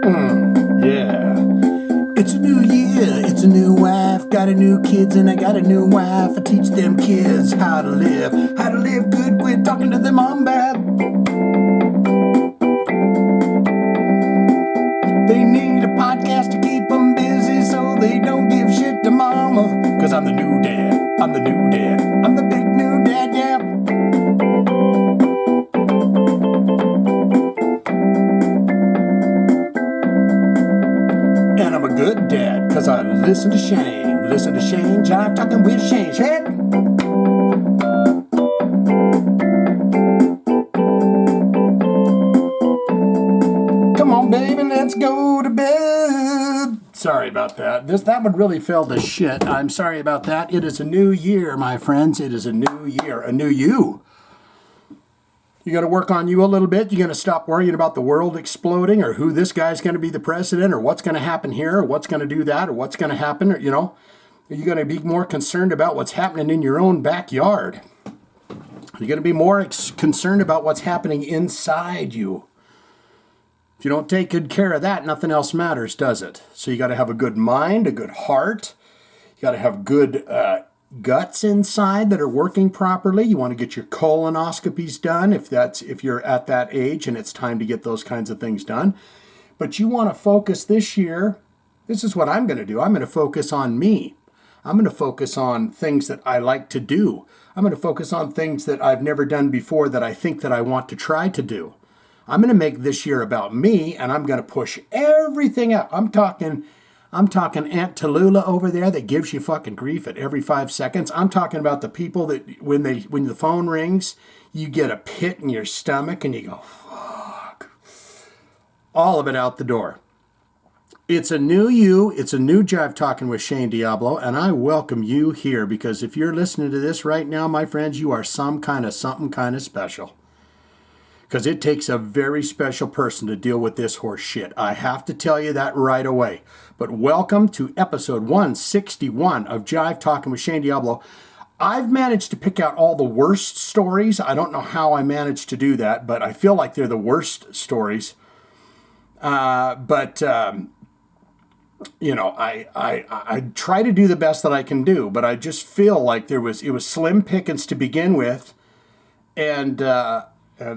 Yeah. It's a new year, it's a new wife. Got a new kids and I got a new wife. I teach them kids how to live good. Quit talking to them on bad. They need a podcast to keep them busy so they don't give shit to mama. Cause I'm the new dad, I'm the new dad, I'm the big new dad, yeah. And I'm a good dad, cause I listen to Shane, Jive Talkin with Shane. Come on, baby, let's go to bed. Sorry about that. That one really fell to shit. I'm sorry about that. It is a new year, my friends. It is a new year, a new you. You got to work on you a little bit. You're going to stop worrying about the world exploding or who this guy's going to be the president or what's going to happen here or what's going to do that or what's going to happen. Or, you're going to be more concerned about what's happening in your own backyard. You're going to be more concerned about what's happening inside you. If you don't take good care of that, nothing else matters, does it? So you got to have a good mind, a good heart. You got to have good guts inside that are working properly. You want to get your colonoscopies done if you're at that age and it's time to get those kinds of things done. But you want to focus this year. This is what I'm going to do. I'm going to focus on me. I'm going to focus on things that I like to do. I'm going to focus on things that I've never done before that I think that I want to try to do. I'm going to make this year about me, and I'm going to push everything out. I'm talking Aunt Tallulah over there that gives you fucking grief at every 5 seconds. I'm talking about the people that when the phone rings, you get a pit in your stomach and you go, fuck. All of it out the door. It's a new you. It's a new Jive Talkin with Shane Diablo, and I welcome you here because if you're listening to this right now, my friends, you are something kind of special. Because it takes a very special person to deal with this horse shit. I have to tell you that right away. But welcome to episode 161 of Jive Talkin with Shane Diablo. I've managed to pick out all the worst stories. I don't know how I managed to do that, but I feel like they're the worst stories. I try to do the best that I can do, but I just feel like it was slim pickings to begin with, and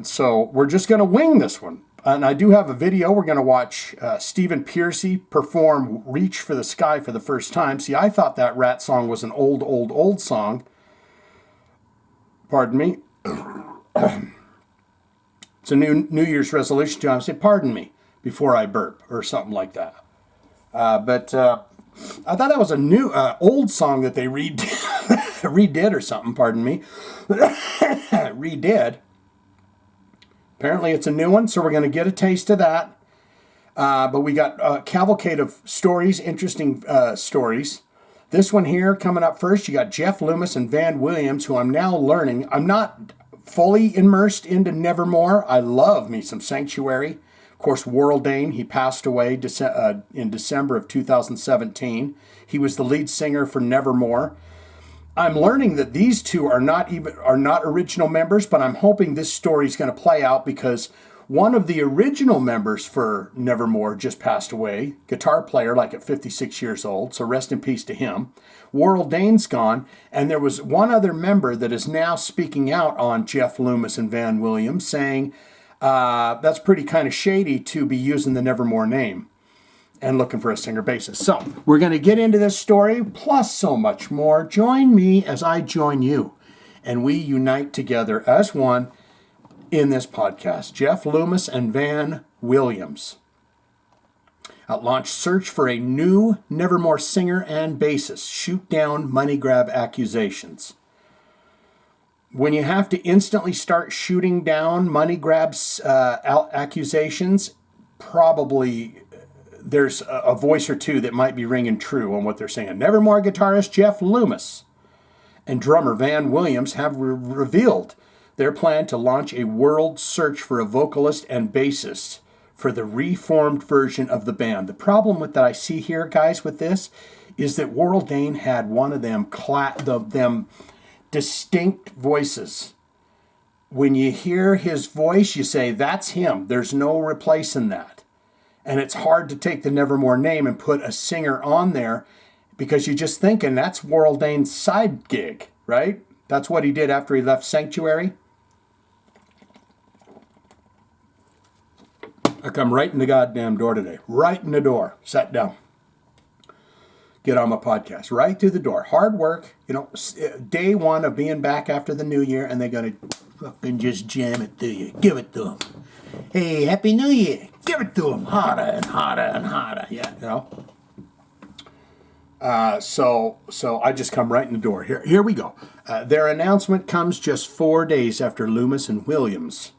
so we're just going to wing this one. And I do have a video. We're going to watch Stephen Pearcy perform Reach for the Sky for the first time. See, I thought that Rat song was an old song. Pardon me. It's a New Year's resolution to say, pardon me, before I burp or something like that. But I thought that was a new old song that they redid or something, pardon me. Redid. Apparently it's a new one, so we're going to get a taste of that. But we got a cavalcade of stories, interesting stories. This one here coming up first, you got Jeff Loomis and Van Williams, who I'm now learning. I'm not fully immersed into Nevermore. I love me some Sanctuary. Of course, Warrell Dane, he passed away in December of 2017. He was the lead singer for Nevermore. I'm learning that these two are not original members, but I'm hoping this story is going to play out because one of the original members for Nevermore just passed away, guitar player like at 56 years old, so rest in peace to him. Warrell Dane's gone, and there was one other member that is now speaking out on Jeff Loomis and Van Williams, saying that's pretty kind of shady to be using the Nevermore name and looking for a singer bassist. So we're going to get into this story, plus so much more. Join me as I join you, and we unite together as one in this podcast. Jeff Loomis and Van Williams launch search for a new Nevermore singer and bassist. Shoot down money grab accusations. When you have to instantly start shooting down money grabs accusations, probably there's a voice or two that might be ringing true on what they're saying. Nevermore guitarist Jeff Loomis and drummer Van Williams have revealed their plan to launch a world search for a vocalist and bassist for the reformed version of the band. The problem with that I see here, guys, with this is that Warrell Dane had one of them distinct voices. When you hear his voice, you say, that's him. There's no replacing that. And it's hard to take the Nevermore name and put a singer on there because you're just thinking that's Warrell Dane's side gig, right? That's what he did after he left Sanctuary. I come right in the goddamn door today. Right in the door. Sat down. Get on my podcast. Right through the door. Hard work. You know, day one of being back after the new year, and they're going to fucking just jam it to you. Give it to them. Hey, Happy New Year. Give it to them. Harder and harder and harder. Yeah, you know. So I just come right in the door. Here we go. Their announcement comes just 4 days after Loomis and Williams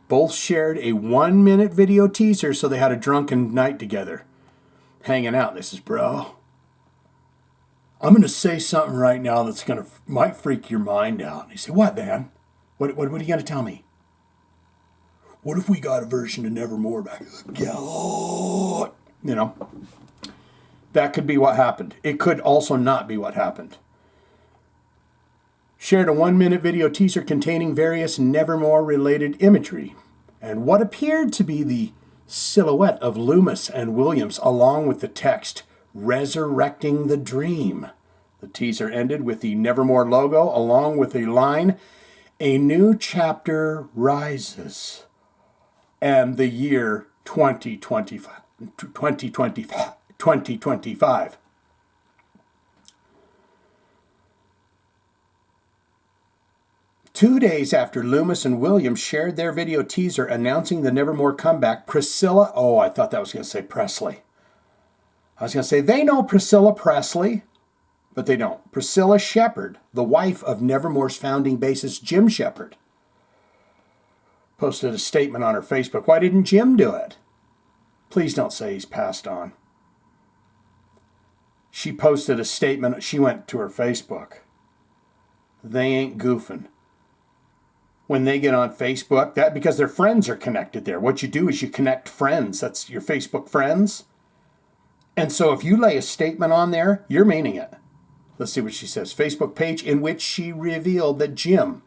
both shared a 1-minute video teaser, so they had a drunken night together, hanging out. This is, bro, I'm going to say something right now that's might freak your mind out. And he said, what, man? What are you going to tell me? What if we got a version of Nevermore back? Yeah, you know, that could be what happened. It could also not be what happened. Shared a 1-minute video teaser containing various Nevermore-related imagery and what appeared to be the silhouette of Loomis and Williams, along with the text, "Resurrecting the Dream." The teaser ended with the Nevermore logo, along with a line, "A new chapter rises," and the year 2025. 2 days after Loomis and Williams shared their video teaser announcing the Nevermore comeback, Priscilla, I thought that was going to say Presley. I was going to say, they know Priscilla Presley, but they don't. Priscilla Shepherd, the wife of Nevermore's founding bassist Jim Shepherd, posted a statement on her Facebook. Why didn't Jim do it? Please don't say he's passed on. She posted a statement. She went to her Facebook. They ain't goofing. When they get on Facebook, that because their friends are connected there. What you do is you connect friends. That's your Facebook friends. And so if you lay a statement on there, you're meaning it. Let's see what she says. Facebook page in which she revealed that Jim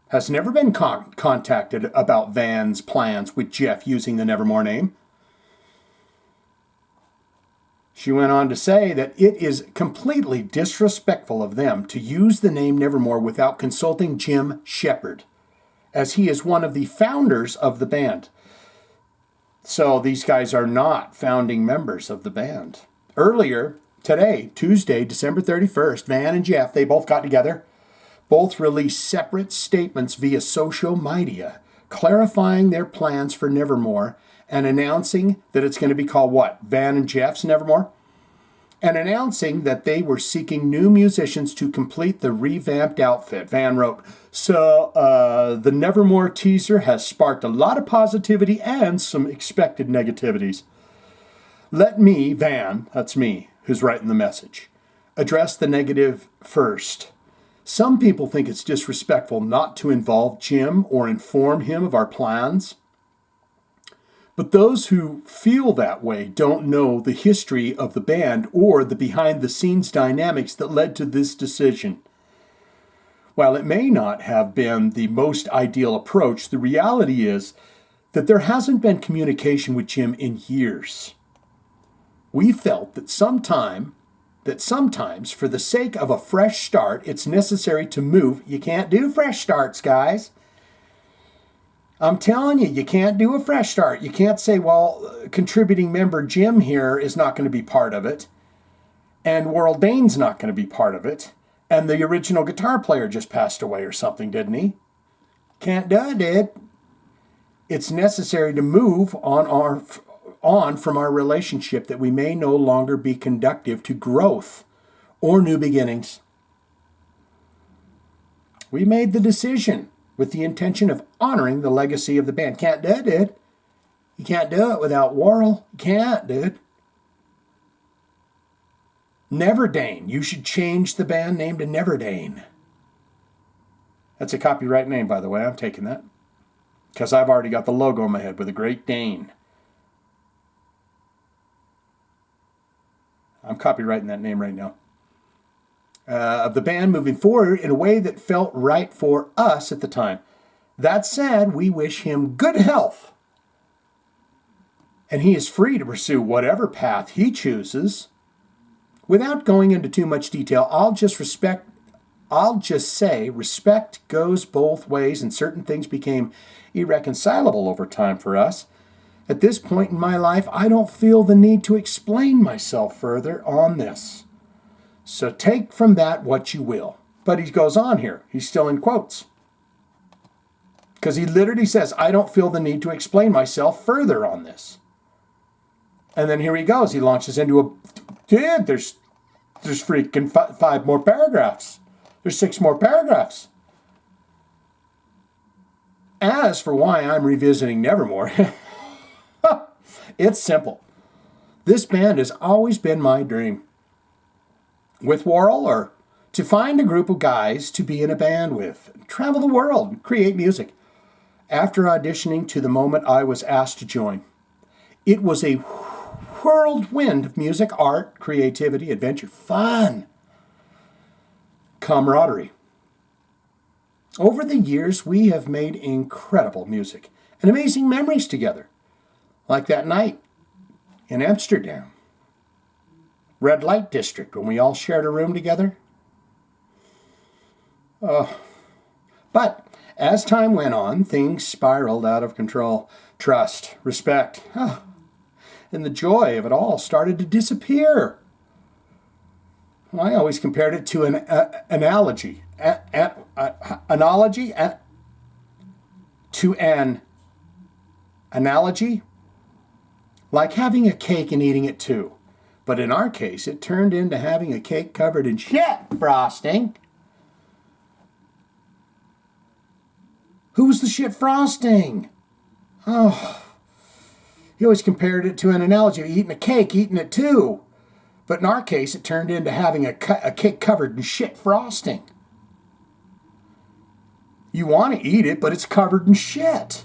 has never been contacted about Van's plans with Jeff using the Nevermore name. She went on to say that it is completely disrespectful of them to use the name Nevermore without consulting Jim Shepherd, as he is one of the founders of the band. So these guys are not founding members of the band. Earlier today, Tuesday, December 31st, Van and Jeff, they both got together, both released separate statements via social media, clarifying their plans for Nevermore and announcing that it's going to be called what? Van and Jeff's Nevermore? And announcing that they were seeking new musicians to complete the revamped outfit. Van wrote, the Nevermore teaser has sparked a lot of positivity and some expected negativities. Let me, Van, that's me, who's writing the message, address the negative first. Some people think it's disrespectful not to involve Jim or inform him of our plans. But those who feel that way don't know the history of the band or the behind-the-scenes dynamics that led to this decision. While it may not have been the most ideal approach, the reality is that there hasn't been communication with Jim in years. We felt that sometimes, for the sake of a fresh start, it's necessary to move. You can't do fresh starts, guys. I'm telling you, you can't do a fresh start. You can't say, well, contributing member Jim here is not going to be part of it, and Warrell Dane's not going to be part of it, and the original guitar player just passed away or something, didn't he? Can't do it, dude. It's necessary to move on from our relationship that we may no longer be conducive to growth or new beginnings. We made the decision with the intention of honoring the legacy of the band. Can't do it, dude. You can't do it without Warrell. You can't, dude. Neverdane. You should change the band name to Neverdane. That's a copyright name, by the way. I'm taking that. Because I've already got the logo in my head with a Great Dane. I'm copywriting that name right now. Of the band moving forward in a way that felt right for us at the time. That said, we wish him good health And he is free to pursue whatever path he chooses. Without going into too much detail, I'll just say respect goes both ways, and certain things became irreconcilable over time for us. At this point in my life, I don't feel the need to explain myself further on this. So take from that what you will. But he goes on here. He's still in quotes. Because he literally says, I don't feel the need to explain myself further on this. And then here he goes. He launches into a... Dude, there's freaking 5 more paragraphs. There's 6 more paragraphs. As for why I'm revisiting Nevermore, it's simple. This band has always been my dream. With Warrell, or to find a group of guys to be in a band with, travel the world, create music. After auditioning to the moment I was asked to join, it was a whirlwind of music, art, creativity, adventure, fun, camaraderie. Over the years, we have made incredible music and amazing memories together, like that night in Amsterdam, Red Light District, when we all shared a room together. But as time went on, things spiraled out of control. Trust, respect, and the joy of it all started to disappear. Well, I always compared it to an analogy. Like having a cake and eating it too. But in our case, it turned into having a cake covered in shit frosting. Who's the shit frosting? Oh, he always compared it to an analogy of eating a cake, eating it too. But in our case, it turned into having a cake covered in shit frosting. You want to eat it, but it's covered in shit.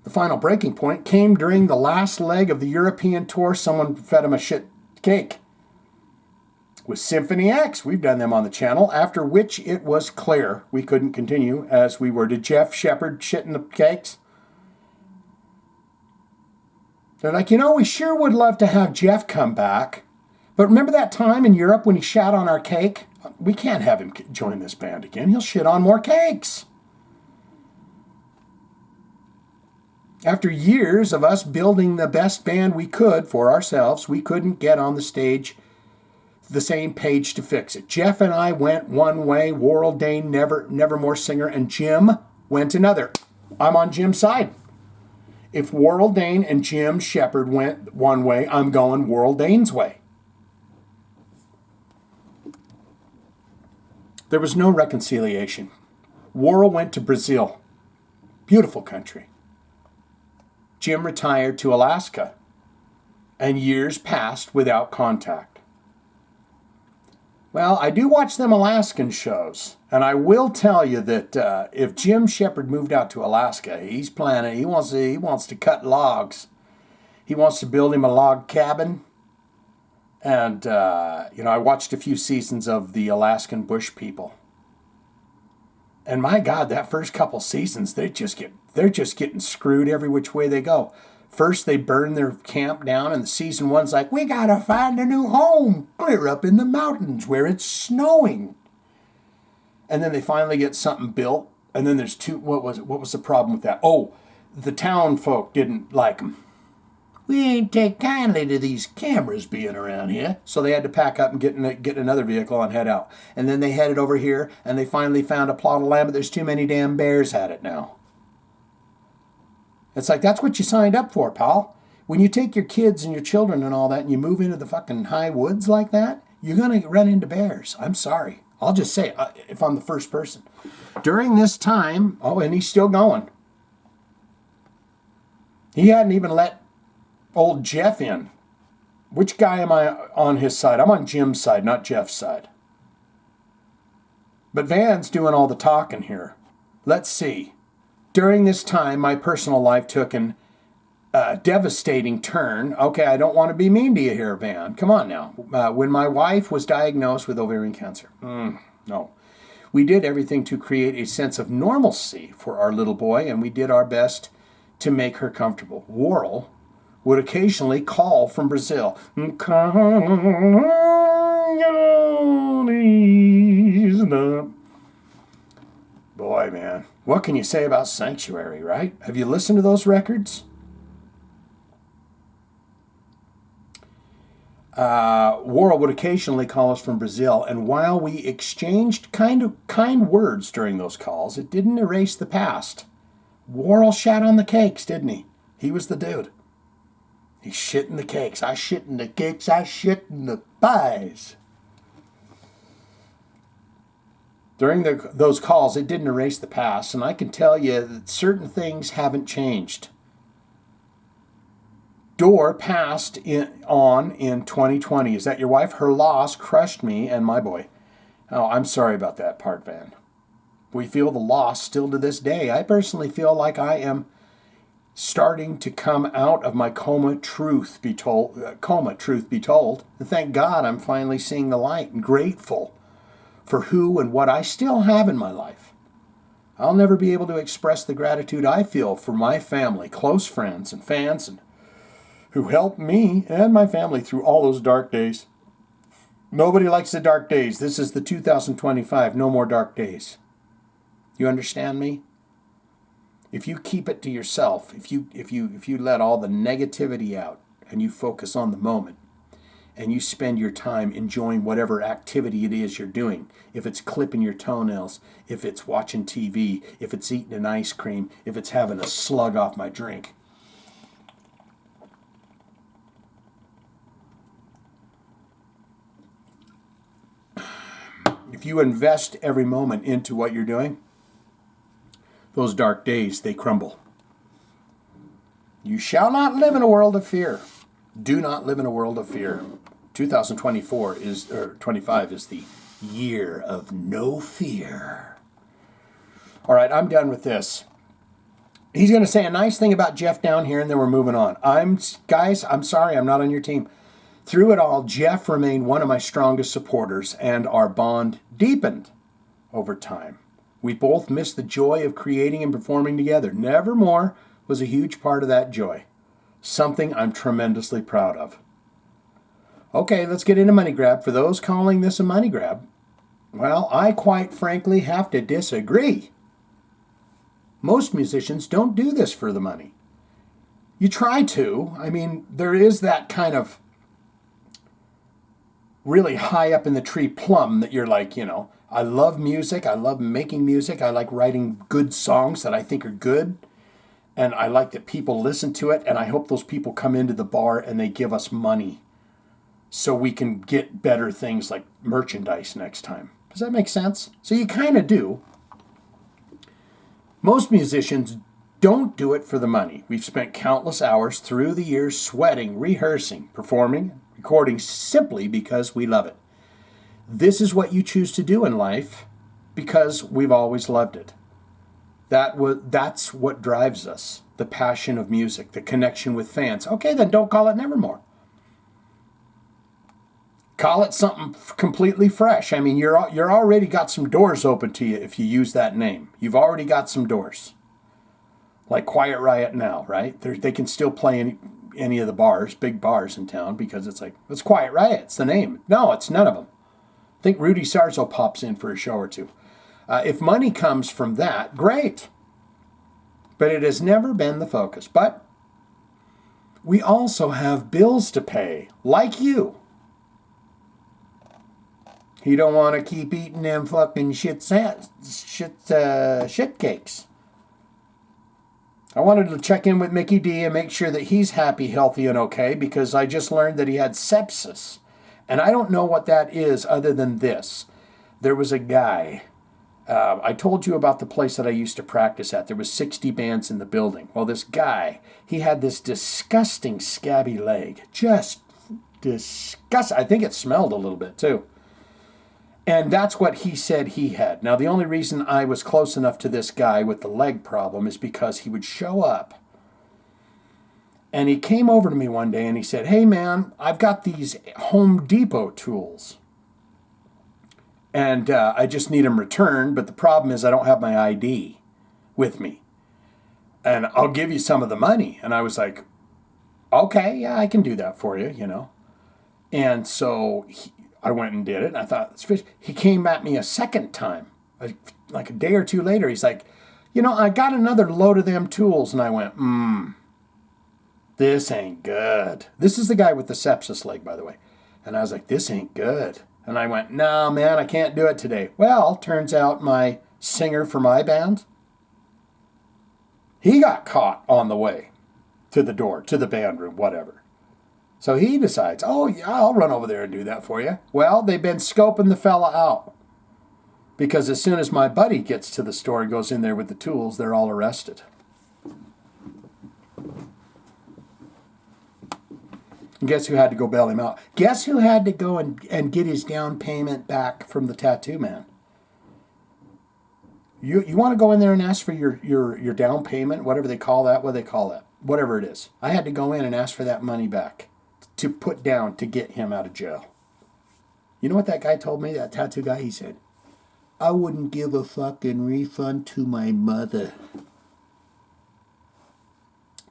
The final breaking point came during the last leg of the European tour. Someone fed him a shit cake. With Symphony X, we've done them on the channel, after which it was clear we couldn't continue as we were. Did Jeff Shepard shit in the cakes? They're like, we sure would love to have Jeff come back. But remember that time in Europe when he shat on our cake? We can't have him join this band again. He'll shit on more cakes. After years of us building the best band we could for ourselves, we couldn't get on the same page to fix it. Jeff and I went one way, Warrell Dane, Nevermore singer, and Jim went another. I'm on Jim's side. If Warrell Dane and Jim Shepard went one way, I'm going Warrell Dane's way. There was no reconciliation. Warrell went to Brazil. Beautiful country. Jim retired to Alaska, and years passed without contact. Well, I do watch them Alaskan shows, and I will tell you that if Jim Shepard moved out to Alaska, he's planning. He wants to cut logs. He wants to build him a log cabin. And I watched a few seasons of the Alaskan Bush People. And my God, that first couple seasons, they're just getting screwed every which way they go. First, they burn their camp down, and the season one's like, we gotta find a new home, clear up in the mountains where it's snowing. And then they finally get something built, and then there's what was the problem with that? Oh, the town folk didn't like them. We ain't take kindly to these cameras being around here. So they had to pack up and get another vehicle and head out. And then they headed over here, and they finally found a plot of land, but there's too many damn bears at it now. It's like, that's what you signed up for, pal. When you take your kids and your children and all that, and you move into the fucking high woods like that, you're going to run into bears. I'm sorry. I'll just say, if I'm the first person. During this time, and he's still going. He hadn't even let old Jeff in. Which guy am I on his side? I'm on Jim's side, not Jeff's side. But Van's doing all the talking here. Let's see. During this time, my personal life took an devastating turn. Okay, I don't want to be mean to you here, Van. Come on now. When my wife was diagnosed with ovarian cancer. No. We did everything to create a sense of normalcy for our little boy, and we did our best to make her comfortable. Warrell would occasionally call from Brazil. Boy, man, what can you say about Sanctuary, right? Have you listened to those records? Warrell would occasionally call us from Brazil, and while we exchanged kind words during those calls, it didn't erase the past. Warrell shat on the cakes, didn't he? He was the dude. He shit in the cakes. I shit in the cakes. I shit in the pies. During those calls, it didn't erase the past, and I can tell you that certain things haven't changed. Door passed on in 2020. Is that your wife? Her loss crushed me and my boy. Oh, I'm sorry about that part, Van. We feel the loss still to this day. I personally feel like I am starting to come out of my coma, truth be told. And thank God I'm finally seeing the light and grateful for who and what I still have in my life. I'll never be able to express the gratitude I feel for my family, close friends, and fans, and who helped me and my family through all those dark days. Nobody likes the dark days. This is the 2025, no more dark days. You understand me? If you keep it to yourself, if you let all the negativity out and you focus on the moment and you spend your time enjoying whatever activity it is you're doing, if it's clipping your toenails, if it's watching TV, if it's eating an ice cream, if it's having a slug off my drink, if you invest every moment into what you're doing, those dark days, they crumble. You shall not live in a world of fear. Do not live in a world of fear. 25 is the year of no fear. All right, I'm done with this. He's going to say a nice thing about Jeff down here, and then we're moving on. Guys, I'm sorry, I'm not on your team. Through it all, Jeff remained one of my strongest supporters, and our bond deepened over time. We both missed the joy of creating and performing together. Nevermore was a huge part of that joy. Something I'm tremendously proud of. Okay, let's get into money grab. For those calling this a money grab, well, I quite frankly have to disagree. Most musicians don't do this for the money. You try to. I mean, there is that kind of really high up in the tree plum that you're like, I love music. I love making music. I like writing good songs that I think are good. And I like that people listen to it. And I hope those people come into the bar and they give us money so we can get better things like merchandise next time. Does that make sense? So you kind of do. Most musicians don't do it for the money. We've spent countless hours through the years sweating, rehearsing, performing, recording simply because we love it. This is what you choose to do in life because we've always loved it. That's what drives us, the passion of music, the connection with fans. Okay, then don't call it Nevermore. Call it something completely fresh. I mean, you're already got some doors open to you if you use that name. You've already got some doors. Like Quiet Riot now, right? They can still play any of the bars, big bars in town, because it's Quiet Riot. It's the name. No, it's none of them. I think Rudy Sarzo pops in for a show or two. If money comes from that, great. But it has never been the focus. But we also have bills to pay, like you. You don't want to keep eating them fucking shit cakes. I wanted to check in with Mikkey Dee and make sure that he's happy, healthy, and okay, because I just learned that he had sepsis. And I don't know what that is other than this. There was a guy, I told you about the place that I used to practice at. There was 60 bands in the building. Well, this guy, he had this disgusting scabby leg. Just disgusting. I think it smelled a little bit too. And that's what he said he had. Now, the only reason I was close enough to this guy with the leg problem is because he would show up. And he came over to me one day and he said, "Hey, man, I've got these Home Depot tools. And I just need them returned, but the problem is I don't have my ID with me. and I'll give you some of the money. And I was like, okay, yeah, I can do that for you, you know. And so I went and did it. And I thought, it's fish. He came at me a second time, like a day or two later. He's like, you know, I got another load of them tools. And I went, this ain't good. This is the guy with the sepsis leg, by the way. And I was like, this ain't good. And I went, no, man, I can't do it today. Well, turns out my singer for my band, he got caught on the way to the door, to the band room, whatever. So he decides, oh, yeah, I'll run over there and do that for you. Well, they've been scoping the fella out. Because as soon as my buddy gets to the store and goes in there with the tools, they're all arrested. And guess who had to go bail him out? Guess who had to go and get his down payment back from the tattoo man? You want to go in there and ask for your down payment, whatever they call that, whatever it is. I had to go in and ask for that money back to put down to get him out of jail. You know what that guy told me, that tattoo guy? He said, I wouldn't give a fucking refund to my mother.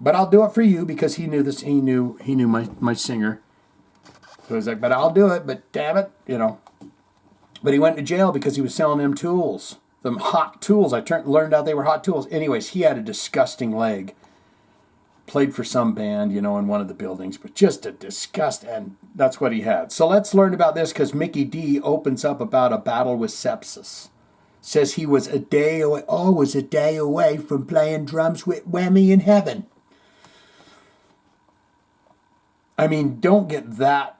But I'll do it for you because he knew this. He knew my singer. So he's like, but I'll do it. But damn it, you know. But he went to jail because he was selling them tools, them hot tools. I learned out they were hot tools. Anyways, he had a disgusting leg. Played for some band, you know, in one of the buildings, but just a disgust, and that's what he had. So let's learn about this because Mikkey Dee opens up about a battle with sepsis. Says he was a day away from playing drums with Lemmy in heaven. I mean, don't get that.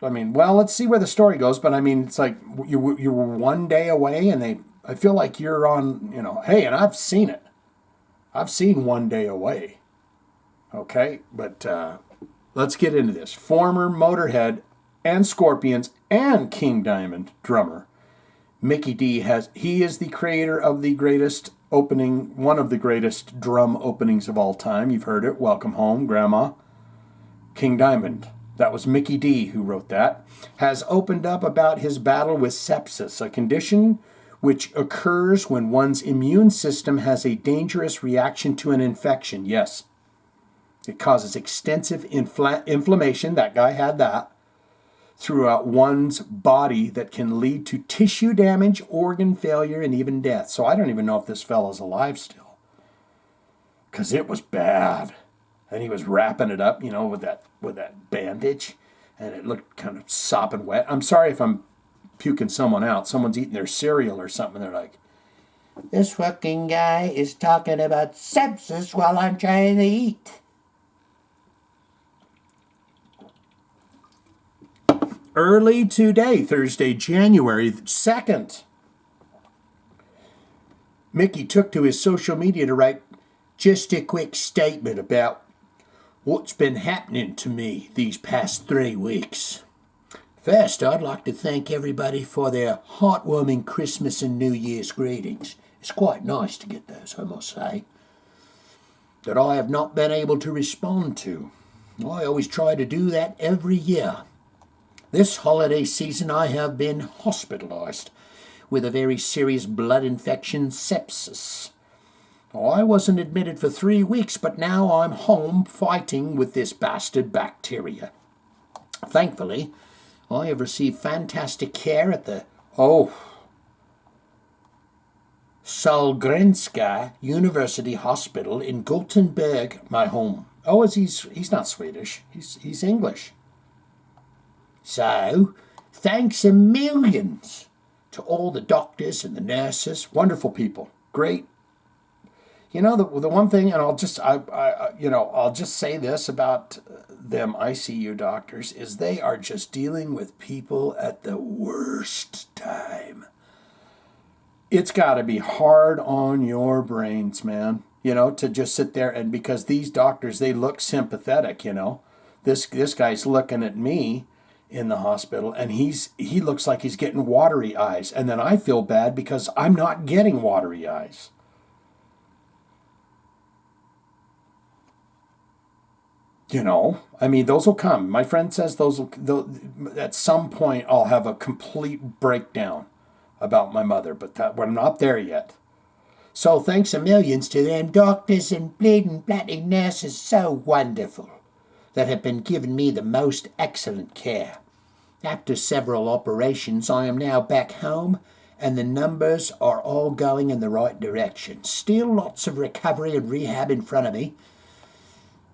I mean, well, let's see where the story goes. But I mean, it's like you were 1 day away, and I feel like you're on, you know, hey, and I've seen it. I've seen 1 day away. Okay, but let's get into this. Former Motorhead and Scorpions and King Diamond drummer Mikkey Dee he is the creator of the greatest opening, one of the greatest drum openings of all time. You've heard it. Welcome Home, Grandma. King Diamond. That was Mikkey Dee who wrote that. Has opened up about his battle with sepsis, a condition which occurs when one's immune system has a dangerous reaction to an infection. Yes. It causes extensive inflammation. That guy had that. Throughout one's body that can lead to tissue damage, organ failure, and even death. So I don't even know if this fella's alive still. Because it was bad. And he was wrapping it up, you know, with that bandage. And it looked kind of sopping wet. I'm sorry if I'm puking someone out. Someone's eating their cereal or something. They're like, this fucking guy is talking about sepsis while I'm trying to eat. Early today, Thursday, January 2nd, Mikkey took to his social media to write just a quick statement about what's been happening to me these past 3 weeks. First, I'd like to thank everybody for their heartwarming Christmas and New Year's greetings. It's quite nice to get those, I must say, that I have not been able to respond to. I always try to do that every year. This holiday season I have been hospitalized with a very serious blood infection, sepsis. I wasn't admitted for 3 weeks, but now I'm home fighting with this bastard bacteria. Thankfully, I have received fantastic care at the, Sahlgrenska University Hospital in Gothenburg, my home. He's not Swedish, he's English. So, thanks a millions to all the doctors and the nurses, wonderful people, great. You know, the one thing, and I'll just say this about them ICU doctors, is they are just dealing with people at the worst time. It's got to be hard on your brains, man, you know, to just sit there and because these doctors, they look sympathetic, you know. This guy's looking at me in the hospital and he looks like he's getting watery eyes. And then I feel bad because I'm not getting watery eyes. You know, I mean, those will come. My friend says at some point I'll have a complete breakdown about my mother, but we're not there yet. So thanks a millions to them doctors and bleeding bloody nurses so wonderful that have been giving me the most excellent care. After several operations, I am now back home, and the numbers are all going in the right direction. Still lots of recovery and rehab in front of me.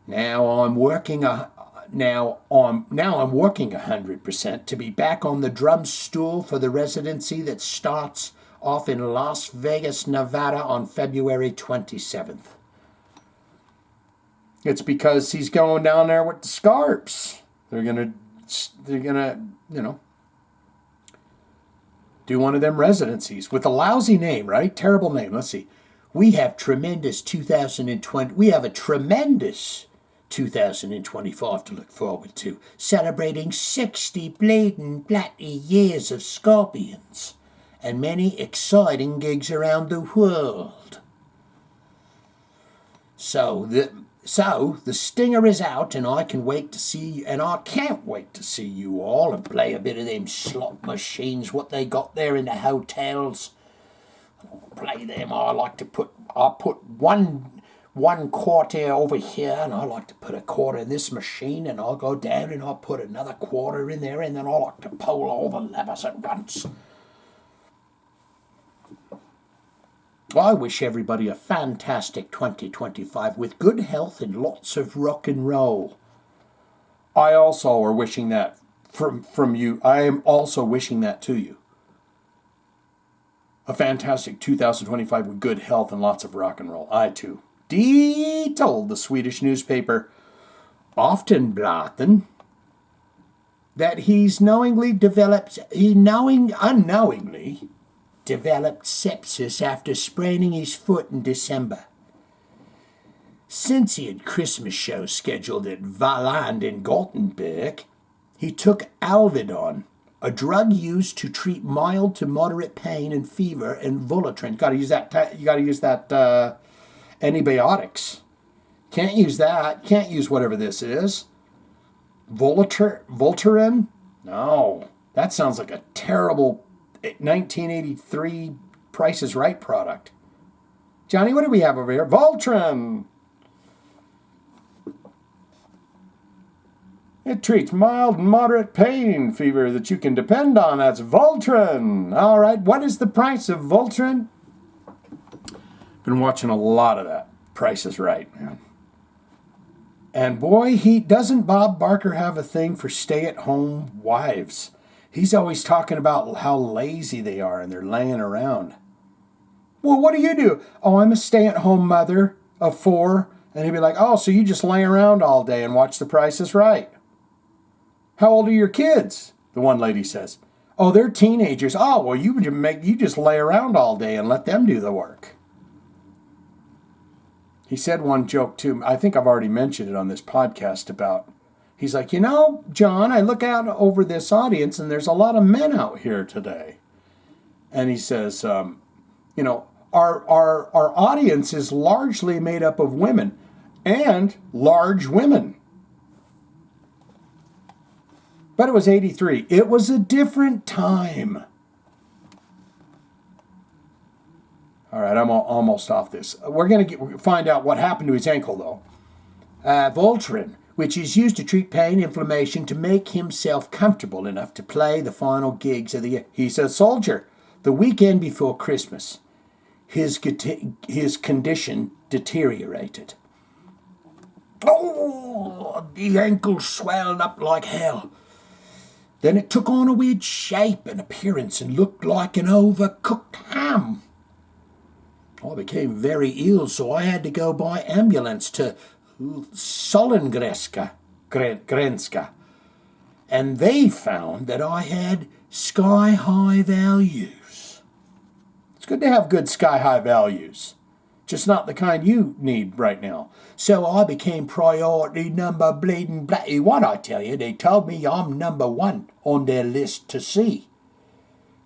Now I'm working 100% to be back on the drum stool for the residency that starts off in Las Vegas, Nevada on February 27th. It's because he's going down there with the Scarps. They're gonna, do one of them residencies with a lousy name, right? Terrible name. Let's see. We have a tremendous 2025 to look forward to, celebrating 60 bleeding bloody years of Scorpions and many exciting gigs around the world. So the stinger is out, and I can't wait to see you all and play a bit of them slot machines what they got there in the hotels. I'll play them. I'll put one quarter over here, and I like to put a quarter in this machine, and I'll go down and I'll put another quarter in there, and then I like to pull all the levers at once. I wish everybody a fantastic 2025 with good health and lots of rock and roll. I also are wishing that from you. I am also wishing that to you. A fantastic 2025 with good health and lots of rock and roll. I too. Dee told the Swedish newspaper Aftonbladet that he unknowingly developed sepsis after spraining his foot in December. Since he had Christmas shows scheduled at Valand in Gothenburg, he took Alvedon, a drug used to treat mild to moderate pain and fever, and Volatrin. You gotta use that antibiotics. Can't use that. Can't use whatever this is. Voltaren? No, that sounds like a terrible 1983 Price is Right product. Johnny, what do we have over here? Voltaren. It treats mild and moderate pain fever that you can depend on. That's Voltaren. All right, what is the price of Voltaren? Been watching a lot of that. Price is Right, man. And boy, doesn't Bob Barker have a thing for stay-at-home wives. He's always talking about how lazy they are and they're laying around. Well, what do you do? Oh, I'm a stay-at-home mother of 4. And he'd be like, oh, so you just lay around all day and watch The Price is Right. How old are your kids? The one lady says. Oh, they're teenagers. Oh, well, you just lay around all day and let them do the work. He said one joke too. I think I've already mentioned it on this podcast about, he's like, John, I look out over this audience and there's a lot of men out here today. And he says, our audience is largely made up of women and large women. But it was 83. It was a different time. All right, I'm almost off this. We're going to find out what happened to his ankle, though. Voltaren, which is used to treat pain, inflammation, to make himself comfortable enough to play the final gigs of the year. He's a soldier. The weekend before Christmas, his condition deteriorated. Oh, the ankle swelled up like hell. Then it took on a weird shape and appearance and looked like an overcooked ham. I became very ill, so I had to go by ambulance to Solengrenska, and they found that I had sky-high values. It's good to have good sky-high values, just not the kind you need right now. So I became priority number bleeding bloody 1, I tell you. They told me I'm number 1 on their list to see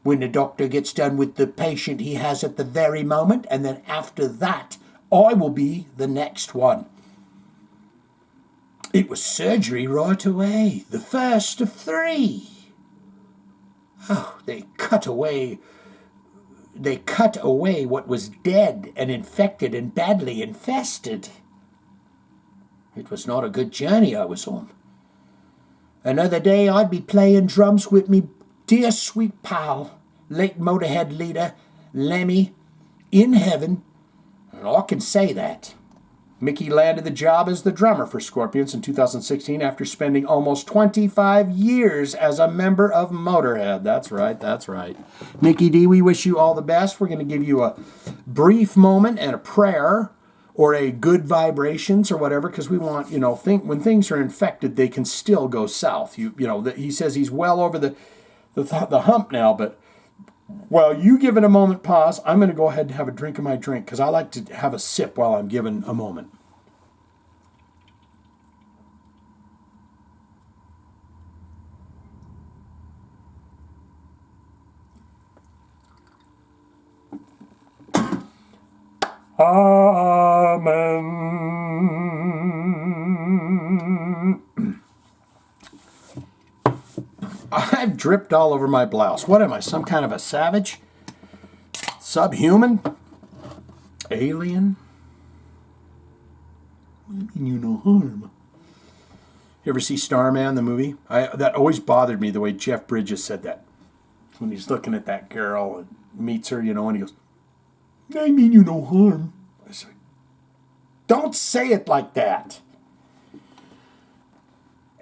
when the doctor gets done with the patient he has at the very moment, and then after that, I will be the next one. It was surgery right away, the first of 3. Oh, they cut away they cut away what was dead and infected and badly infested. It was not a good journey I was on. Another day I'd be playing drums with me dear sweet pal, late Motorhead leader, Lemmy, in heaven, and I can say that. Mikkey landed the job as the drummer for Scorpions in 2016 after spending almost 25 years as a member of Motorhead. That's right, that's right. Mikkey Dee, we wish you all the best. We're going to give you a brief moment and a prayer or a good vibrations or whatever, because we want, when things are infected, they can still go south. He says he's well over the hump now, but while you give it a moment pause, I'm going to go ahead and have a drink of my drink because I like to have a sip while I'm given a moment. Amen. I've dripped all over my blouse. What am I, some kind of a savage? Subhuman? Alien? What do you mean you no harm? You ever see Starman, the movie? That always bothered me, the way Jeff Bridges said that. When he's looking at that girl and meets her, and he goes, I mean you no harm. I say, don't say it like that.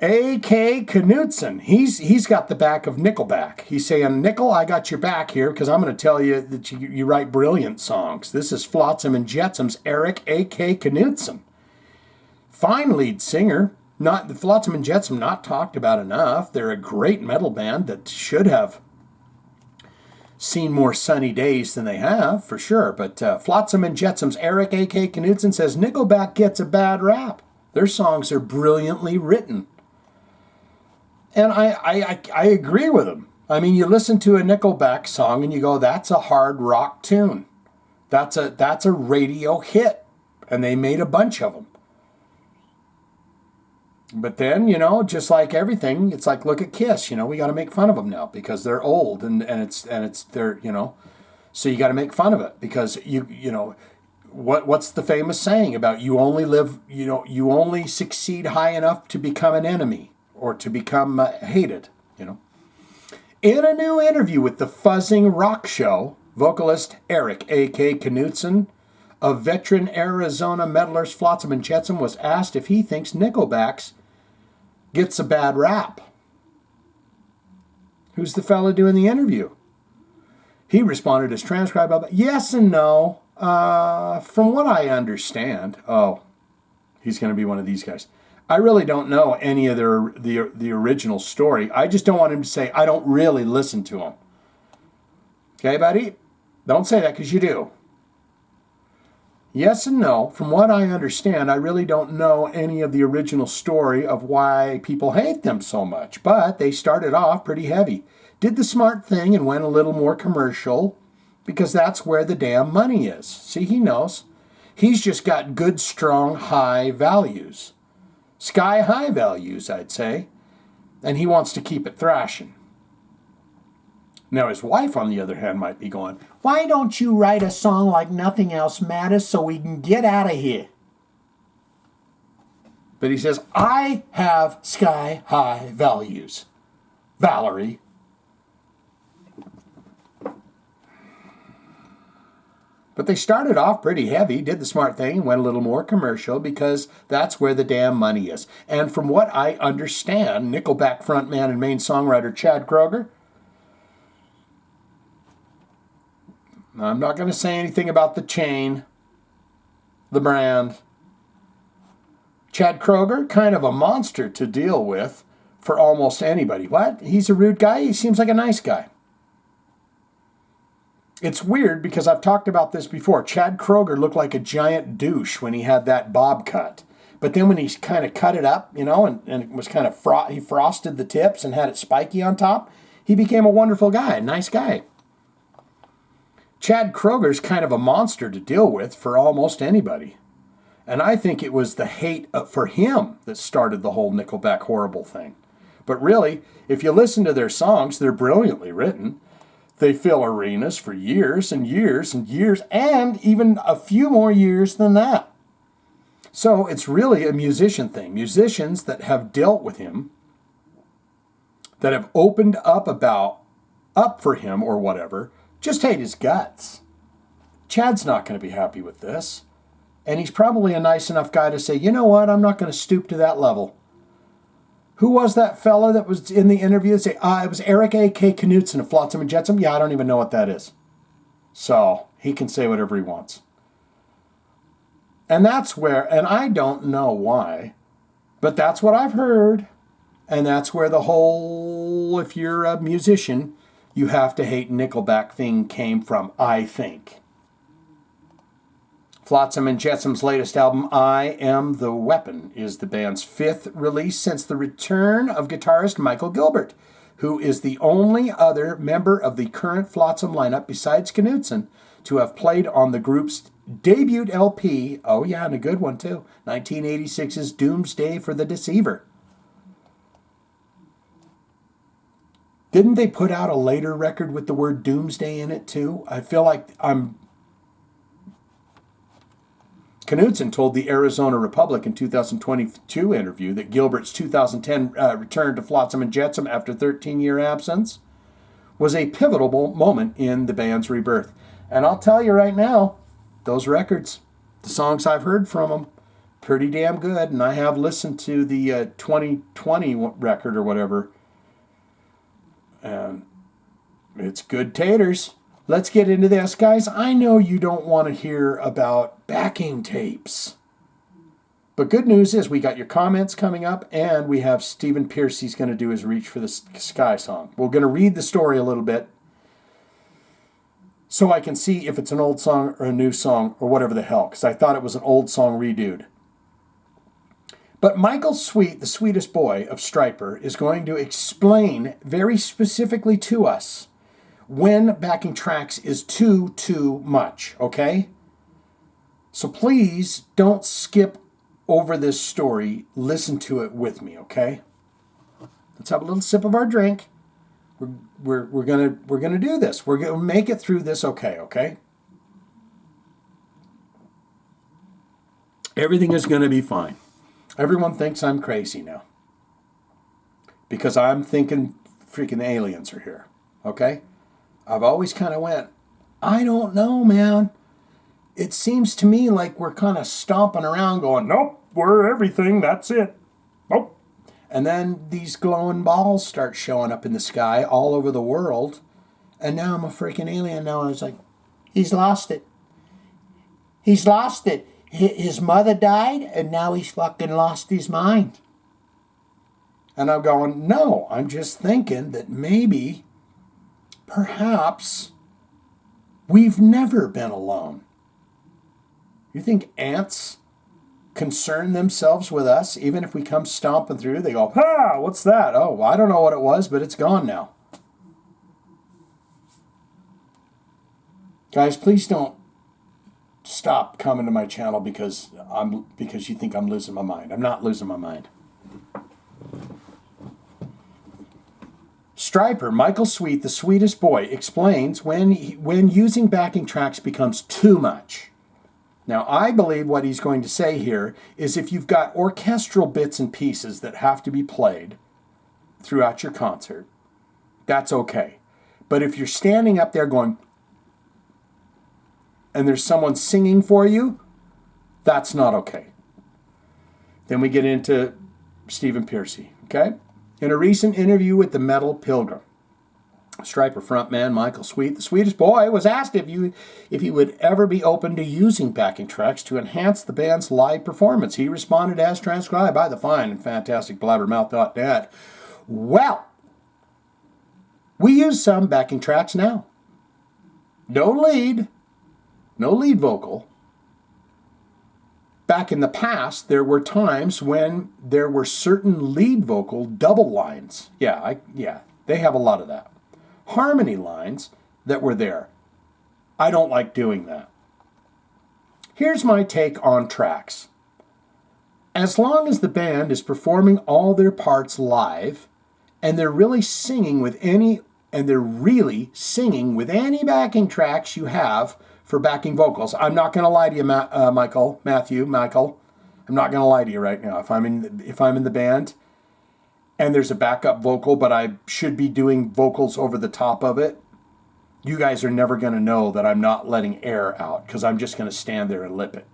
A.K. Knudsen, he's got the back of Nickelback. He's saying, Nickel, I got your back here because I'm going to tell you that you write brilliant songs. This is Flotsam and Jetsam's Eric A.K. Knudsen. Fine lead singer. Not the Flotsam and Jetsam, not talked about enough. They're a great metal band that should have seen more sunny days than they have, for sure. But Flotsam and Jetsam's Eric A.K. Knudsen says Nickelback gets a bad rap. Their songs are brilliantly written. And I agree with him. I mean, you listen to a Nickelback song and you go, that's a hard rock tune. That's a radio hit. And they made a bunch of them. But then, just like everything, it's like, look at Kiss. We got to make fun of them now because they're old and they're, so you got to make fun of it because what's the famous saying about you only succeed high enough to become an enemy or to become hated, In a new interview with the Fuzzing Rock Show, vocalist Eric A.K. Knudsen of veteran Arizona metalers Flotsam and Jetsam was asked if he thinks Nickelback's gets a bad rap. Who's the fella doing the interview? He responded as transcribed, yes and no. From what I understand, he's going to be one of these guys. I really don't know any of the original story. I just don't want him to say, I don't really listen to him. Okay, buddy? Don't say that because you do. Yes and no. From what I understand, I really don't know any of the original story of why people hate them so much. But they started off pretty heavy. Did the smart thing and went a little more commercial because that's where the damn money is. See, he knows. He's just got good, strong, high values. Sky-high values, I'd say. And he wants to keep it thrashing. Now, his wife, on the other hand, might be going, why don't you write a song like Nothing Else Matters so we can get out of here? But he says, I have sky-high values. Valerie. But they started off pretty heavy, did the smart thing, and went a little more commercial because that's where the damn money is. And from what I understand, Nickelback frontman and main songwriter Chad Kroeger, I'm not going to say anything about the chain, the brand. Chad Kroeger, kind of a monster to deal with for almost anybody. What? He's a rude guy? He seems like a nice guy. It's weird because I've talked about this before. Chad Kroeger looked like a giant douche when he had that bob cut. But then when he kind of cut it up, and it was kind of he frosted the tips and had it spiky on top, he became a wonderful guy, a nice guy. Chad Kroeger's kind of a monster to deal with for almost anybody. And I think it was the hate for him that started the whole Nickelback horrible thing. But really, if you listen to their songs, they're brilliantly written. They fill arenas for years and years and years, and even a few more years than that. So it's really a musician thing. Musicians that have dealt with him, that have opened up for him or whatever, just hate his guts. Chad's not going to be happy with this. And he's probably a nice enough guy to say, you know what, I'm not going to stoop to that level. Who was that fella that was in the interview? Say, it was Eric A.K. Knudsen of Flotsam and Jetsam. Yeah, I don't even know what that is. So he can say whatever he wants. And that's where, and I don't know why, but that's what I've heard. And that's where the whole, if you're a musician, you have to hate Nickelback thing came from, I think. Flotsam and Jetsam's latest album, I Am the Weapon, is the band's 5th release since the return of guitarist Michael Gilbert, who is the only other member of the current Flotsam lineup besides Knudsen to have played on the group's debut LP, oh yeah, and a good one too, 1986's Doomsday for the Deceiver. Didn't they put out a later record with the word Doomsday in it too? I feel like Knudsen told the Arizona Republic in 2022 interview that Gilbert's 2010 return to Flotsam and Jetsam after 13-year absence was a pivotal moment in the band's rebirth. And I'll tell you right now, those records, the songs I've heard from them, pretty damn good. And I have listened to the 2020 record or whatever. And it's good taters. Let's get into this, guys. I know you don't want to hear about backing tapes. But good news is we got your comments coming up, and we have Stephen Piercy's going to do his Reach for the Sky song. We're going to read the story a little bit so I can see if it's an old song or a new song or whatever the hell, because I thought it was an old song redoed. But Michael Sweet, the sweetest boy of Stryper, is going to explain very specifically to us when backing tracks is too much, okay? So please don't skip over this story. Listen to it with me, okay? Let's have a little sip of our drink. We're gonna do this. We're gonna make it through this, okay? Everything is gonna be fine. Everyone thinks I'm crazy now because I'm thinking freaking aliens are here, okay? I've always kind of went, I don't know, man. It seems to me like we're kind of stomping around going, nope, we're everything, that's it. Nope. And then these glowing balls start showing up in the sky all over the world. And now I'm a freaking alien now. I was like, he's lost it. He's lost it. His mother died, and now he's fucking lost his mind. And I'm going, no, I'm just thinking that maybe, perhaps, we've never been alone. You think ants concern themselves with us, even if we come stomping through? They go, what's that? Oh, I don't know what it was, but it's gone now. Guys, please don't stop coming to my channel because you think I'm losing my mind. I'm not losing my mind. Stryper, Michael Sweet, the sweetest boy, explains when using backing tracks becomes too much. Now, I believe what he's going to say here is if you've got orchestral bits and pieces that have to be played throughout your concert, that's okay. But if you're standing up there going, and there's someone singing for you, that's not okay. Then we get into Stephen Piercy, okay? In a recent interview with the Metal Pilgrim, Stryper frontman Michael Sweet, the sweetest boy, was asked if he would ever be open to using backing tracks to enhance the band's live performance. He responded as transcribed by the fine and fantastic blabbermouth.net. Well, we use some backing tracks now. No lead vocal. Back in the past, there were times when there were certain lead vocal double lines. Yeah, they have a lot of that. Harmony lines that were there. I don't like doing that. Here's my take on tracks. As long as the band is performing all their parts live and they're really singing with any and they're really singing with any backing tracks you have for backing vocals. I'm not going to lie to you, Michael. I'm not going to lie to you right now. If I'm in the band and there's a backup vocal, but I should be doing vocals over the top of it, you guys are never going to know that I'm not letting air out because I'm just going to stand there and lip it.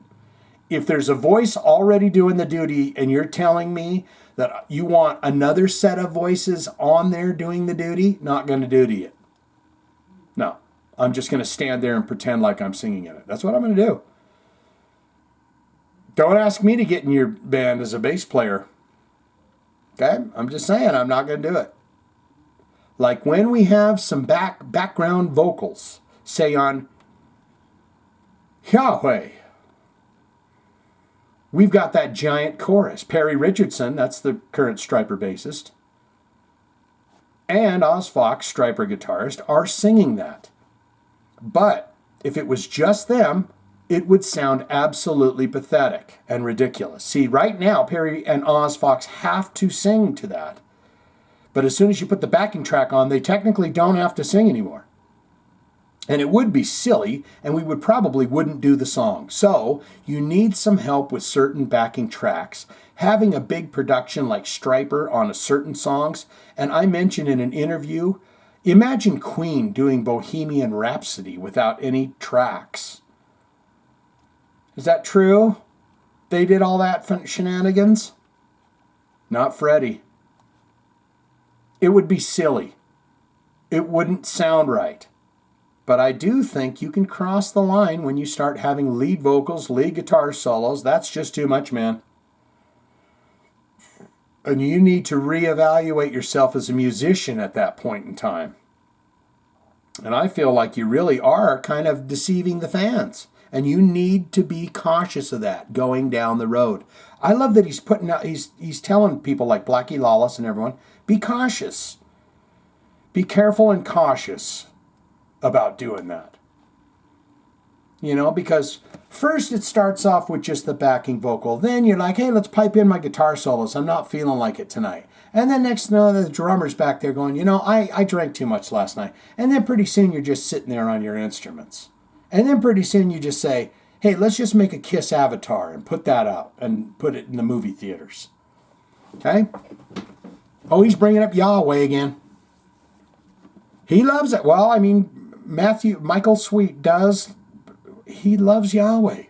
If there's a voice already doing the duty and you're telling me that you want another set of voices on there doing the duty, not going to do to you. No, I'm just going to stand there and pretend like I'm singing in it. That's what I'm going to do. Don't ask me to get in your band as a bass player. Okay? I'm just saying I'm not going to do it. Like when we have some background vocals, say on Yahweh, we've got that giant chorus. Perry Richardson, that's the current Stryper bassist, and Oz Fox, Stryper guitarist, are singing that. But if it was just them, it would sound absolutely pathetic and ridiculous. See, right now, Perry and Oz Fox have to sing to that. But as soon as you put the backing track on, they technically don't have to sing anymore. And it would be silly, and we wouldn't do the song. So you need some help with certain backing tracks. Having a big production like Stryper on a certain songs, and I mentioned in an interview, imagine Queen doing Bohemian Rhapsody without any tracks. Is that true? They did all that shenanigans? Not Freddie. It would be silly. It wouldn't sound right. But I do think you can cross the line when you start having lead vocals, lead guitar solos. That's just too much, man. And you need to reevaluate yourself as a musician at that point in time. And I feel like you really are kind of deceiving the fans. And you need to be cautious of that going down the road. I love that he's putting out, he's telling people like Blackie Lawless and everyone, be cautious. Be careful and cautious about doing that. You know, because first it starts off with just the backing vocal. Then you're like, hey, let's pipe in my guitar solos. I'm not feeling like it tonight. And then next, the drummer's back there going, you know, I drank too much last night. And then pretty soon you're just sitting there on your instruments. And then pretty soon you just say, hey, let's just make a Kiss avatar and put that out and put it in the movie theaters. Okay? Oh, he's bringing up Yahweh again. He loves it. Well, I mean, Michael Sweet does. He loves Yahweh.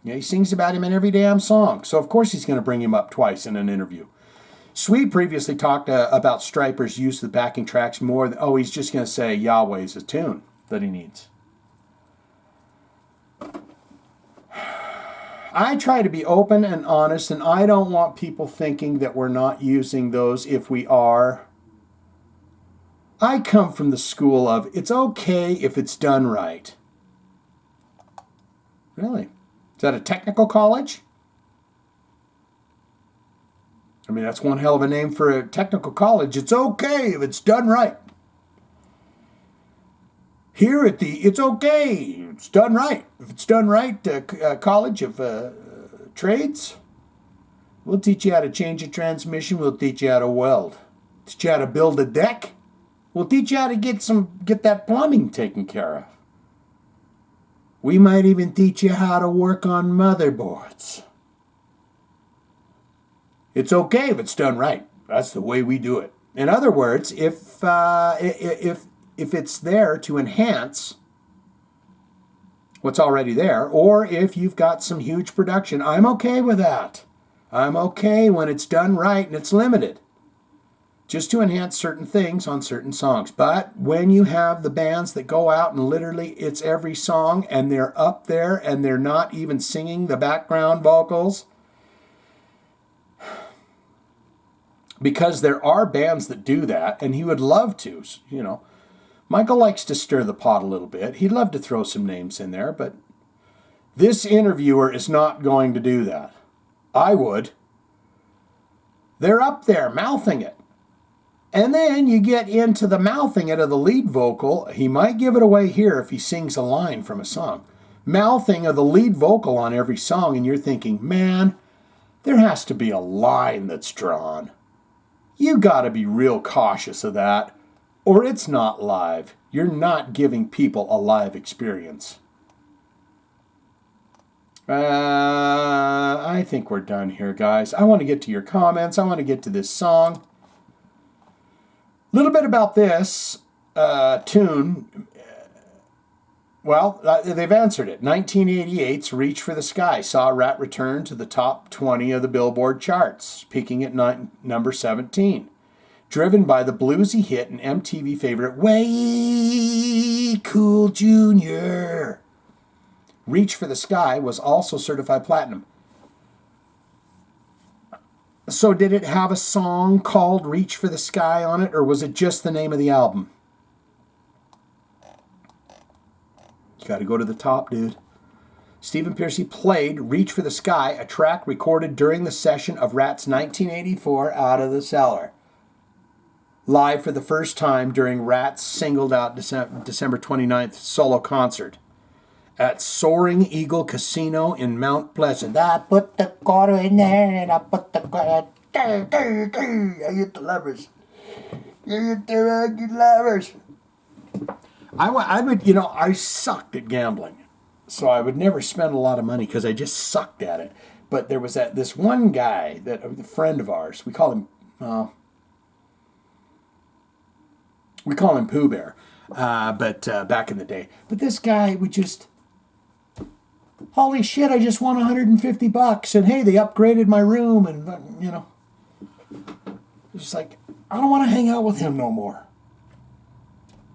Yeah, he sings about him in every damn song. So, of course, he's going to bring him up twice in an interview. Sweet previously talked about Stryper's use of the backing tracks more than, he's just going to say Yahweh's a tune that he needs. I try to be open and honest, and I don't want people thinking that we're not using those if we are. I come from the school of, it's okay if it's done right. Really? Is that a technical college? I mean, that's one hell of a name for a technical college. It's okay if it's done right. Here at the It's Okay, it's done right. If it's done right, College of Trades, we'll teach you how to change a transmission. We'll teach you how to weld. Teach you how to build a deck. We'll teach you how to get that plumbing taken care of. We might even teach you how to work on motherboards. It's okay if it's done right. That's the way we do it. In other words, if it's there to enhance what's already there, or if you've got some huge production, I'm okay with that. I'm okay when it's done right and it's limited, just to enhance certain things on certain songs. But when you have the bands that go out and literally it's every song and they're up there and they're not even singing the background vocals, because there are bands that do that, and he would love to, you know. Michael likes to stir the pot a little bit. He'd love to throw some names in there, but this interviewer is not going to do that. I would. They're up there mouthing it. And then you get into the mouthing it of the lead vocal. He might give it away here if he sings a line from a song. Mouthing of the lead vocal on every song, and you're thinking, man, there has to be a line that's drawn. You got to be real cautious of that. or it's not live. You're not giving people a live experience. I think we're done here, guys. I want to get to your comments. I want to get to this song. A little bit about this tune. Well, they've answered it. 1988's Reach for the Sky saw Rat return to the top 20 of the Billboard charts, peaking at number 17. Driven by the bluesy hit and MTV favorite, Way Cool Jr. Reach for the Sky was also certified platinum. So did it have a song called Reach for the Sky on it, or was it just the name of the album? You got to go to the top, dude. Stephen Pearcy played Reach for the Sky, a track recorded during the session of Rat's 1984 Out of the Cellar. Live for the first time during Rat's singled out December 29th solo concert at Soaring Eagle Casino in Mount Pleasant. I put the quarter in there and I put the quarter. I hit the levers. You hit the levers. I would, I sucked at gambling. So I would never spend a lot of money because I just sucked at it. But there was this one guy, a friend of ours, we call him Pooh Bear, but back in the day. But this guy would just, holy shit, I just won $150. And hey, they upgraded my room. And, it's like, I don't want to hang out with him no more.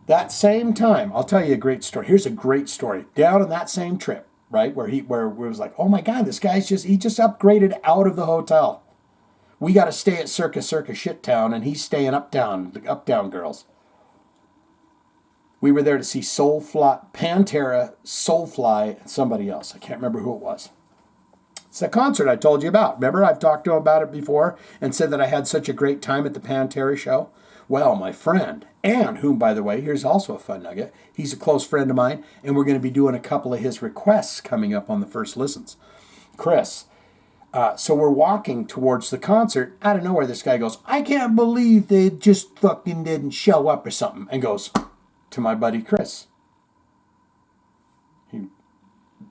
That same time, I'll tell you a great story. Here's a great story. Down on that same trip, right, where it was like, oh my God, this guy's he just upgraded out of the hotel. We got to stay at Circus Shit Town, and he's staying uptown, the Uptown Girls. We were there to see Soulfly, Pantera, Soulfly, and somebody else. I can't remember who it was. It's the concert I told you about. Remember, I've talked to him about it before and said that I had such a great time at the Pantera show. Well, my friend, and whom, by the way, here's also a fun nugget. He's a close friend of mine, and we're going to be doing a couple of his requests coming up on the first listens. Chris. So we're walking towards the concert. Out of nowhere, this guy goes, I can't believe they just fucking didn't show up or something. And goes to my buddy Chris. He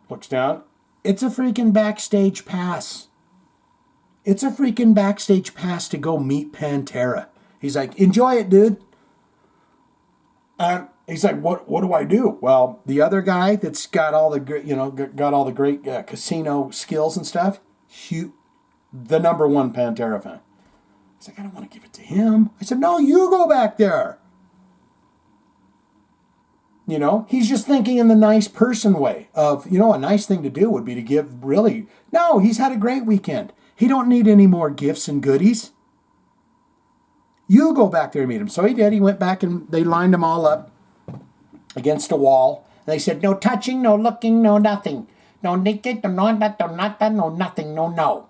looks down. It's a freaking backstage pass. It's a freaking backstage pass to go meet Pantera. He's like, enjoy it, dude. He's like, what do I do? Well, the other guy that's got all the great casino skills and stuff, the number one Pantera fan. He's like, I don't want to give it to him. I said, no, you go back there. He's just thinking in the nice person way of, a nice thing to do would be to give really. No, he's had a great weekend. He don't need any more gifts and goodies. You go back there and meet him. So he did. He went back and they lined them all up against a wall. And they said, no touching, no looking, no nothing. No naked, no nothing, no nothing, no.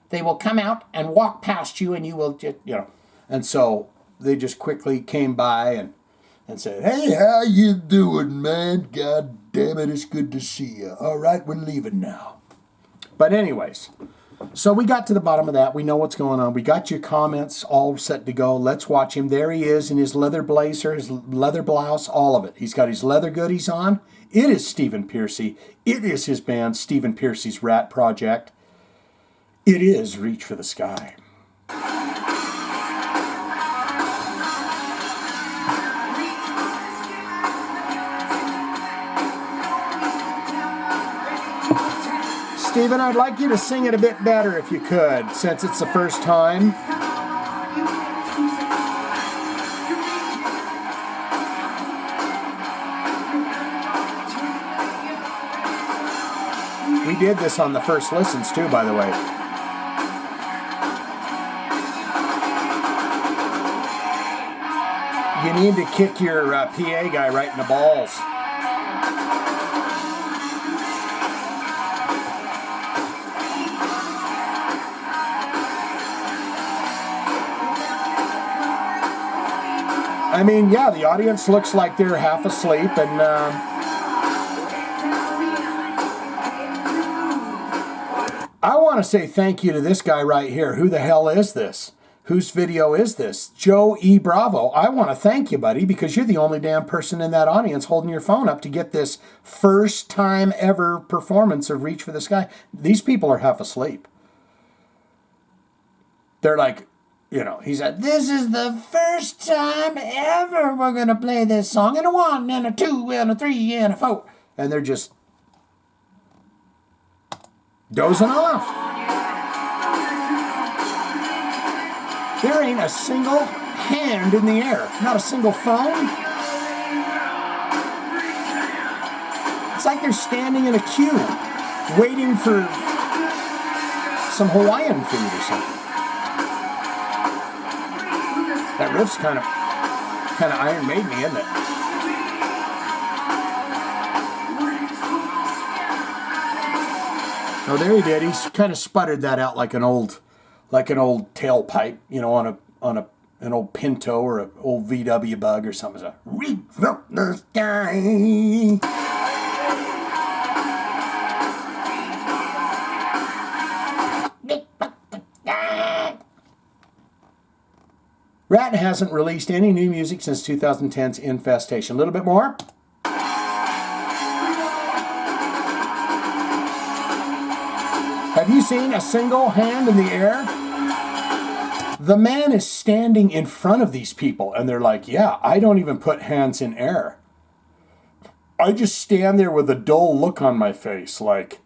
They will come out and walk past you and you will just, And so they just quickly came by and said, hey, how you doing, man? God damn it, it's good to see you. All right, we're leaving now. But anyways, so we got to the bottom of that. We know what's going on. We got your comments all set to go. Let's watch him. There he is in his leather blazer, his leather blouse, all of it. He's got his leather goodies on. It is Stephen Pearcy. It is his band, Stephen Pearcy's Rat Project. It is Reach for the Sky. Stephen, I'd like you to sing it a bit better if you could, since it's the first time. We did this on the first listens too, by the way. You need to kick your PA guy right in the balls. I mean, yeah, the audience looks like they're half asleep, and I want to say thank you to this guy right here. Who the hell is this? Whose video is this? Joe E. Bravo. I want to thank you, buddy, because you're the only damn person in that audience holding your phone up to get this first time ever performance of Reach for the Sky. These people are half asleep. They're like, you know, he said, this is the first time ever we're going to play this song in a 1 and a 2 and a 3 and a 4. And they're just dozing off. There ain't a single hand in the air, not a single phone. It's like they're standing in a queue, waiting for some Hawaiian food or something. That riff's kind of Iron Maiden, isn't it? Oh, there he did. He's kind of sputtered that out like an old tailpipe, you know, on an old Pinto or an old VW Bug or something. So, reach from the sky. Rat hasn't released any new music since 2010's Infestation. A little bit more. Have you seen a single hand in the air? The man is standing in front of these people, and they're like, yeah, I don't even put hands in air. I just stand there with a dull look on my face, like,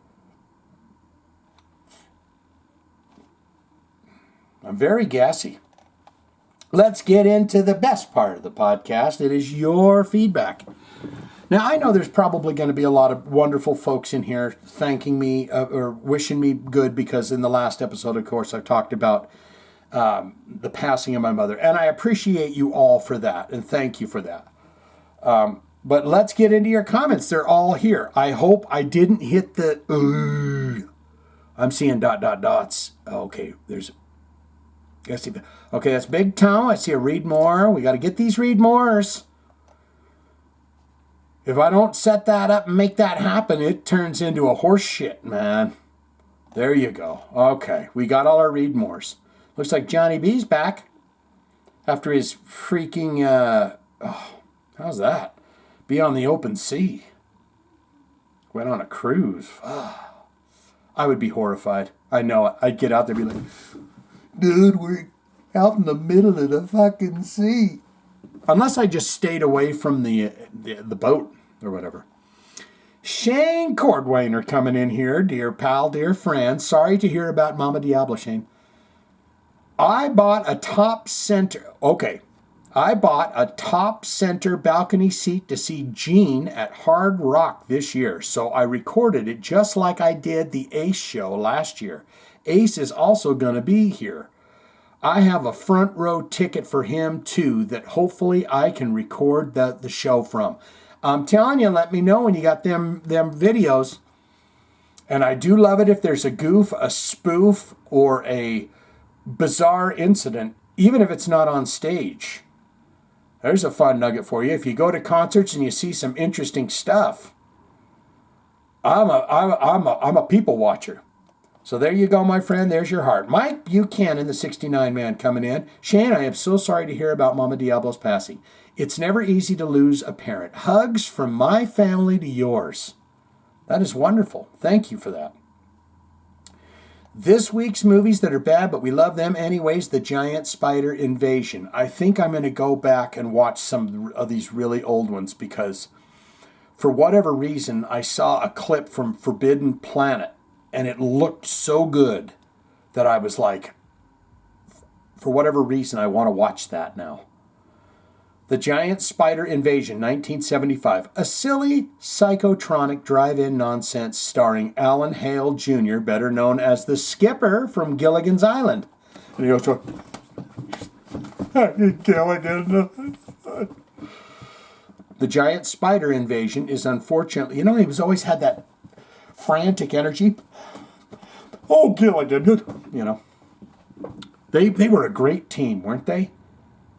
I'm very gassy. Let's get into the best part of the podcast. It is your feedback. Now, I know there's probably going to be a lot of wonderful folks in here thanking me or wishing me good because in the last episode, of course, I talked about the passing of my mother. And I appreciate you all for that, and thank you for that. But let's get into your comments. They're all here. I hope I didn't hit the... I'm seeing dots. Okay, there's... Okay, that's Big Toe. I see a read more. We got to get these read mores. If I don't set that up and make that happen, it turns into a horse shit, man. There you go. Okay, we got all our read mores. Looks like Johnny B's back after his freaking, how's that? Be on the open sea. Went on a cruise. I would be horrified. I know it. I'd get out there and be like, dude, we're out in the middle of the fucking sea. Unless I just stayed away from the boat or whatever. Shane Cordwainer coming in here. Dear pal, dear friend. Sorry to hear about Mama Diablo, Shane. I bought a top center balcony seat to see Gene at Hard Rock this year. So I recorded it just like I did the Ace show last year. Ace is also going to be here. I have a front row ticket for him too that hopefully I can record the show from. I'm telling you, let me know when you got them videos. And I do love it if there's a goof, a spoof, or a bizarre incident, even if it's not on stage. There's a fun nugget for you. If you go to concerts and you see some interesting stuff, I'm a people watcher. So there you go, my friend. There's your heart. Mike Buchanan, the 69 man, coming in. Shane, I am so sorry to hear about Mama Diablo's passing. It's never easy to lose a parent. Hugs from my family to yours. That is wonderful. Thank you for that. This week's movies that are bad, but we love them anyways, The Giant Spider Invasion. I think I'm going to go back and watch some of these really old ones because for whatever reason, I saw a clip from Forbidden Planet. And it looked so good that I was like, for whatever reason, I want to watch that now. The Giant Spider Invasion, 1975. A silly, psychotronic drive-in nonsense starring Alan Hale Jr., better known as the Skipper from Gilligan's Island. And he goes, Gilligan. The Giant Spider Invasion is unfortunately, he was always had that frantic energy. Oh, Gilligan, They were a great team, weren't they?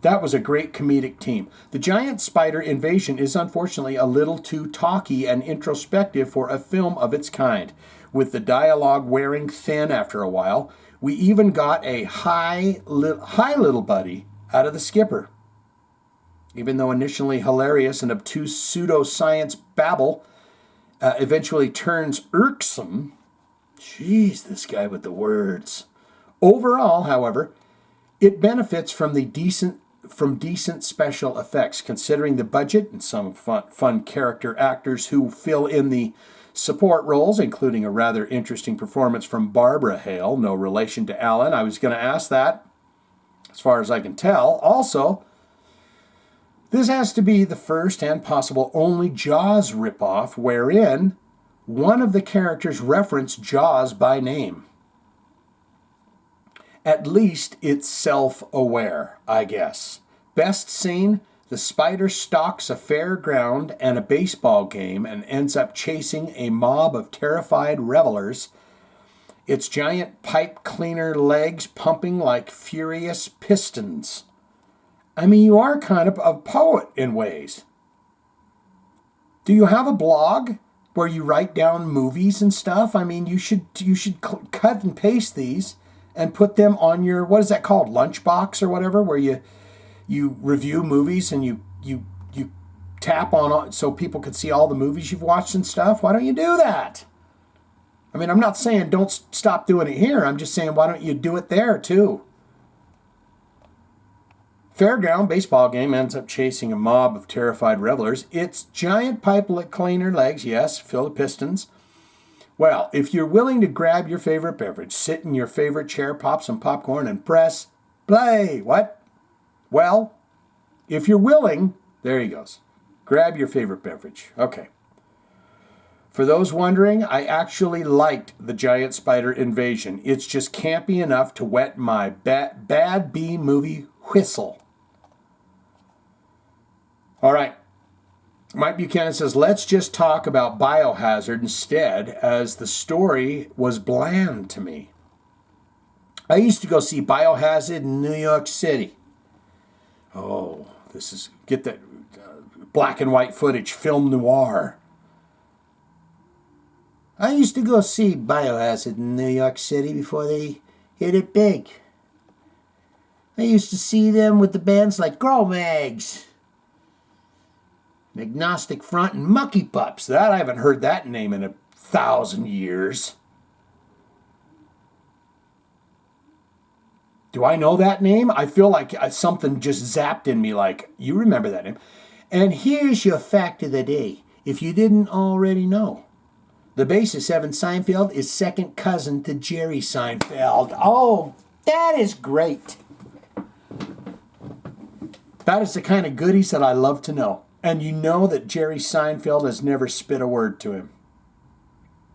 That was a great comedic team. The Giant Spider Invasion is unfortunately a little too talky and introspective for a film of its kind. with the dialogue wearing thin after a while. We even got a hi little buddy out of the skipper. Even though initially hilarious and obtuse pseudoscience babble eventually turns irksome. Jeez, this guy with the words. Overall, however, it benefits from decent special effects, considering the budget and some fun character actors who fill in the support roles, including a rather interesting performance from Barbara Hale, no relation to Alan. I was going to ask that, as far as I can tell. Also, this has to be the first and possible only Jaws ripoff wherein one of the characters referenced Jaws by name. At least it's self-aware, I guess. Best scene, the spider stalks a fairground and a baseball game and ends up chasing a mob of terrified revelers, its giant pipe cleaner legs pumping like furious pistons. I mean, you are kind of a poet in ways. Do you have a blog where you write down movies and stuff? I mean, you should cut and paste these and put them on your, what is that called, lunchbox or whatever, where you review movies and you tap on so people can see all the movies you've watched and stuff. Why don't you do that? I mean, I'm not saying don't stop doing it here. I'm just saying, why don't you do it there too? Fairground baseball game ends up chasing a mob of terrified revelers. Its giant pipe cleaner legs, yes, fill the pistons. Well, if you're willing to grab your favorite beverage, sit in your favorite chair, pop some popcorn, and press play. What? Well, if you're willing, there he goes. Grab your favorite beverage. Okay. For those wondering, I actually liked the giant spider invasion. It's just campy enough to wet my bad B movie whistle. All right. Mike Buchanan says, let's just talk about Biohazard instead, as the story was bland to me. I used to go see Biohazard in New York City. Oh, get that black and white footage, film noir. I used to go see Biohazard in New York City before they hit it big. I used to see them with the bands like Grow Mags, Agnostic Front, and Mucky Pups. That I haven't heard that name in 1,000 years. Do I know that name? I feel like something just zapped in me like, you remember that name. And here's your fact of the day, if you didn't already know. The bassist, Evan Seinfeld, is second cousin to Jerry Seinfeld. Oh, that is great. That is the kind of goodies that I love to know. And you know that Jerry Seinfeld has never spit a word to him.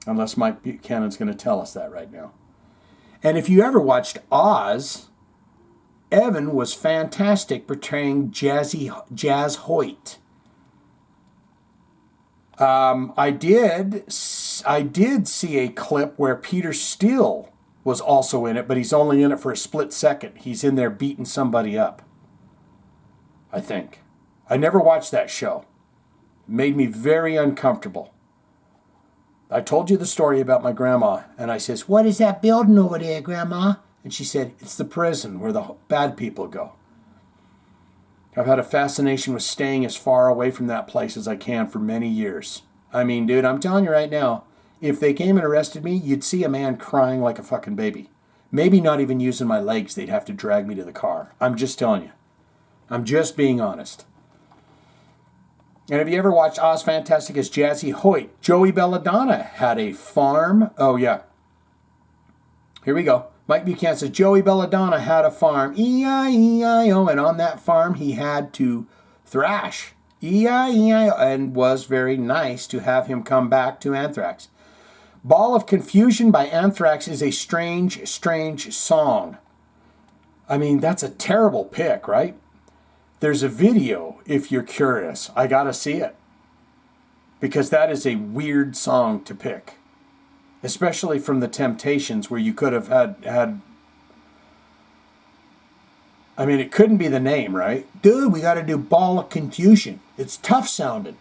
Unless Mike Buchanan's going to tell us that right now. And if you ever watched Oz, Evan was fantastic portraying Jazz Hoyt. I did see a clip where Peter Steele was also in it, but he's only in it for a split second. He's in there beating somebody up, I think. I never watched that show. It made me very uncomfortable. I told you the story about my grandma, and I says, what is that building over there, Grandma? And she said, it's the prison where the bad people go. I've had a fascination with staying as far away from that place as I can for many years. I mean, dude, I'm telling you right now, if they came and arrested me, you'd see a man crying like a fucking baby. Maybe not even using my legs. They'd have to drag me to the car. I'm just telling you. I'm just being honest. And have you ever watched Oz Fantastic as Jazzy Hoyt? Joey Belladonna had a farm. Oh, yeah. Here we go. Mike Buchanan says, Joey Belladonna had a farm, E-I-E-I-O, and on that farm he had to thrash, E-I-E-I-O, and was very nice to have him come back to Anthrax. Ball of Confusion by Anthrax is a strange, strange song. I mean, that's a terrible pick, right? There's a video, if you're curious. I gotta see it. Because that is a weird song to pick. Especially from the Temptations, where you could have had... I mean, it couldn't be the name, right? Dude, we got to do Ball of Confusion. It's tough sounding.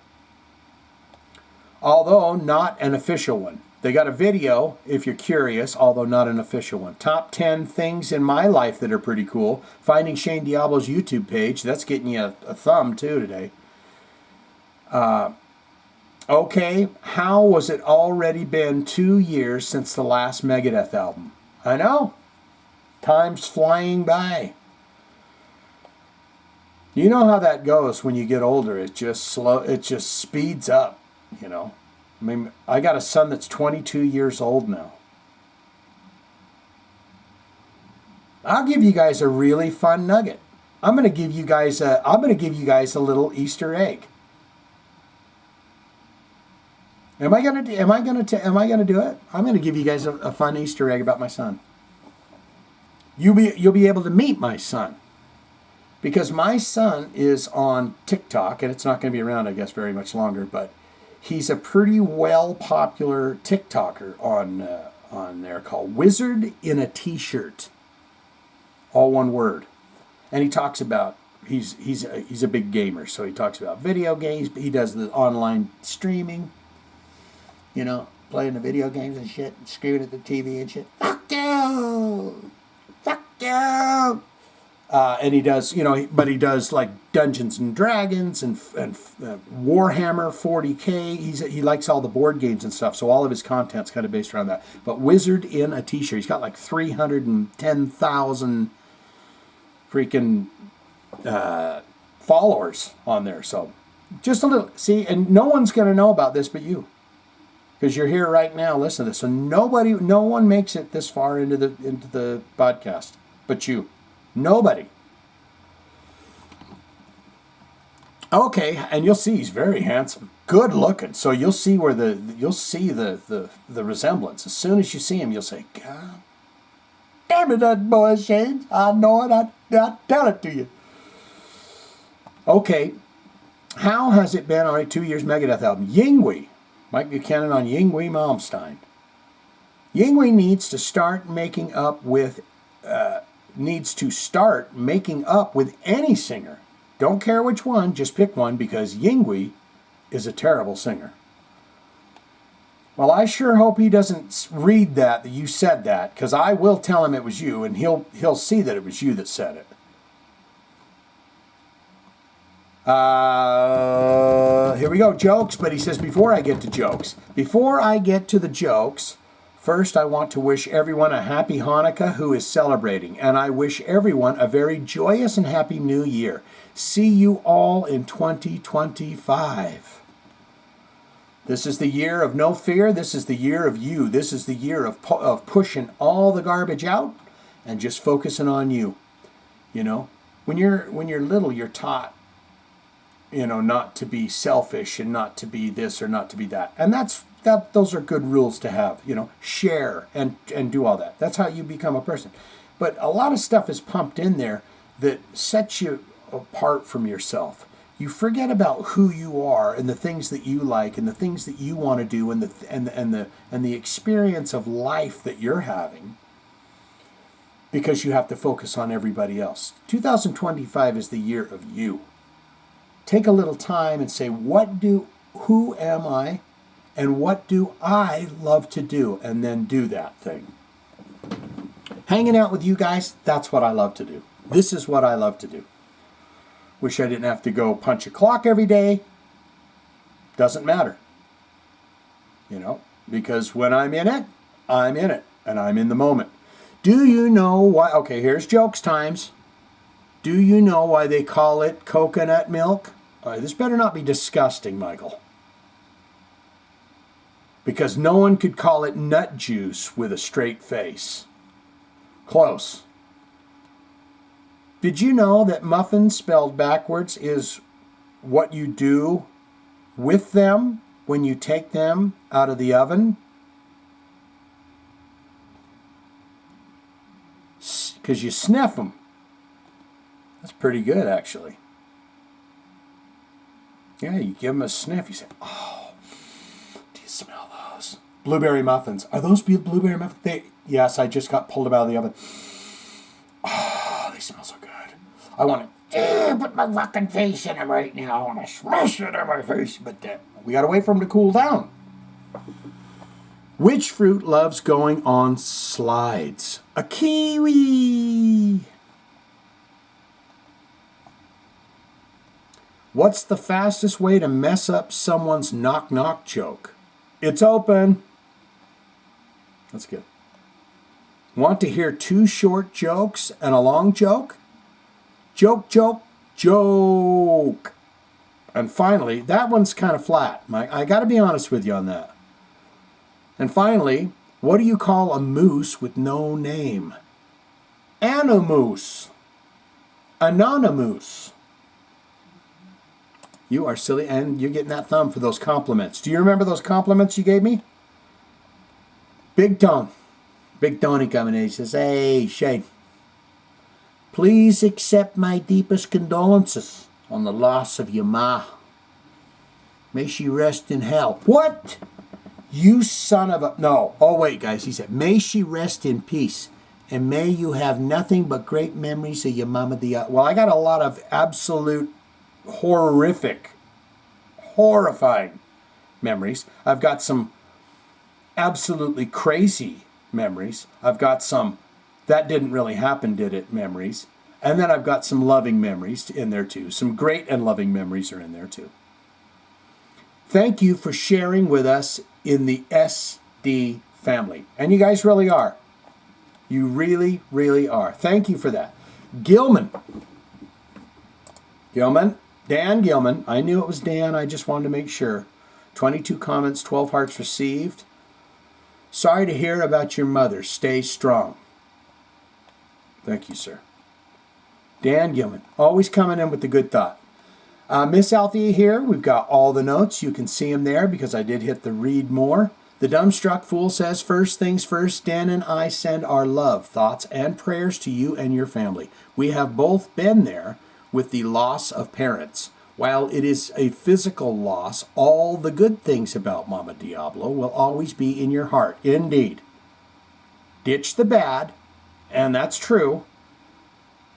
Although not an official one. They got a video, if you're curious, although not an official one. Top 10 things in my life that are pretty cool. Finding Shane Diablo's YouTube page. That's getting you a thumb, too, today. Okay, how was it already been 2 years since the last Megadeth album? I know. Time's flying by. You know how that goes when you get older. It just speeds up, you know. I mean, I got a son that's 22 years old now. I'll give you guys a really fun nugget. I'm going to give you guys a little Easter egg. Am I going to do it? I'm going to give you guys a fun Easter egg about my son. You'll be able to meet my son. Because my son is on TikTok, and it's not going to be around, I guess, very much longer, but he's a pretty well-popular TikToker on there called Wizard in a T-shirt. All one word. And he talks about, he's a big gamer, so he talks about video games. He does the online streaming, you know, playing the video games and shit, and screaming at the TV and shit. Fuck you! Fuck you! And he does, you know, but he does like Dungeons and Dragons and Warhammer 40K. He likes all the board games and stuff, so all of his content's kind of based around that. But Wizard in a T-shirt, he's got like 310,000 freaking followers on there. So just a little, see, and no one's going to know about this but you, because you're here right now. Listen to this. So no one makes it this far into the podcast but you. Nobody. Okay, and you'll see he's very handsome, good looking. So you'll see the resemblance. As soon as you see him, you'll say, "God damn it, that boy Shane! I know it. I tell it to you." Okay, how has it been on a 2 years Megadeth album? Yngwie, Mike Buchanan on Yngwie Malmsteen. Yngwie needs to start making up with any singer. Don't care which one, just pick one, because Yngwie is a terrible singer. Well, I sure hope he doesn't read that you said that, because I will tell him it was you, and he'll see that it was you that said it. Here we go, jokes, but he says, before I get to the jokes, first, I want to wish everyone a happy Hanukkah who is celebrating, and I wish everyone a very joyous and happy New Year. See you all in 2025. This is the year of no fear. This is the year of you. This is the year of pushing all the garbage out and just focusing on you. You know, when you're little, you're taught, you know, not to be selfish and not to be this or not to be that, and those are good rules to have, you know, share and do all that. That's how you become a person. But a lot of stuff is pumped in there that sets you apart from yourself. You forget about who you are and the things that you like and the things that you want to do and the experience of life that you're having, because you have to focus on everybody else. 2025 is the year of you. Take a little time and say, who am I? And what do I love to do? And then do that thing. Hanging out with you guys, that's what I love to do. This is what I love to do. Wish I didn't have to go punch a clock every day. Doesn't matter. You know, because when I'm in it, and I'm in the moment. Do you know why? Okay, here's jokes times. Do you know why they call it coconut milk? This better not be disgusting, Michael. Because no one could call it nut juice with a straight face. Close. Did you know that muffins spelled backwards is what you do with them when you take them out of the oven? Because you sniff them. That's pretty good, actually. Yeah, you give them a sniff. You say, oh, do you smell those? Blueberry muffins. Are those blueberry muffins? Yes, I just got pulled them out of the oven. Oh, they smell so good. I want to put my fucking face in them right now. I want to smash it in my face. But we got to wait for them to cool down. Which fruit loves going on slides? A kiwi. What's the fastest way to mess up someone's knock-knock joke? It's open. That's good. Want to hear 2 short jokes and a long joke? Joke, joke, joke. And finally, that one's kind of flat. I got to be honest with you on that. And finally, what do you call a moose with no name? Anomoose. Anonymous. You are silly, and you're getting that thumb for those compliments. Do you remember those compliments you gave me? Big Tone. Big Tony coming in. He says, hey, Shane, please accept my deepest condolences on the loss of your ma. May she rest in hell. What? You son of a... No. Oh, wait, guys. He said, may she rest in peace, and may you have nothing but great memories of your Mama Diablo. Well, I got a lot of absolute horrific, horrifying memories. I've got some absolutely crazy memories. I've got some that didn't really happen, did it, memories. And then I've got some loving memories in there too. Some great and loving memories are in there too. Thank you for sharing with us in the SD family. And you guys really are. You really, really are. Thank you for that. Gilman. Dan Gilman. I knew it was Dan. I just wanted to make sure. 22 comments, 12 hearts received. Sorry to hear about your mother. Stay strong. Thank you, sir. Dan Gilman. Always coming in with the good thought. Miss Althea here. We've got all the notes. You can see them there because I did hit the read more. The Dumbstruck Fool says, first things first, Dan and I send our love, thoughts, and prayers to you and your family. We have both been there with the loss of parents. While it is a physical loss, all the good things about Mama Diablo will always be in your heart. Indeed. Ditch the bad, and that's true,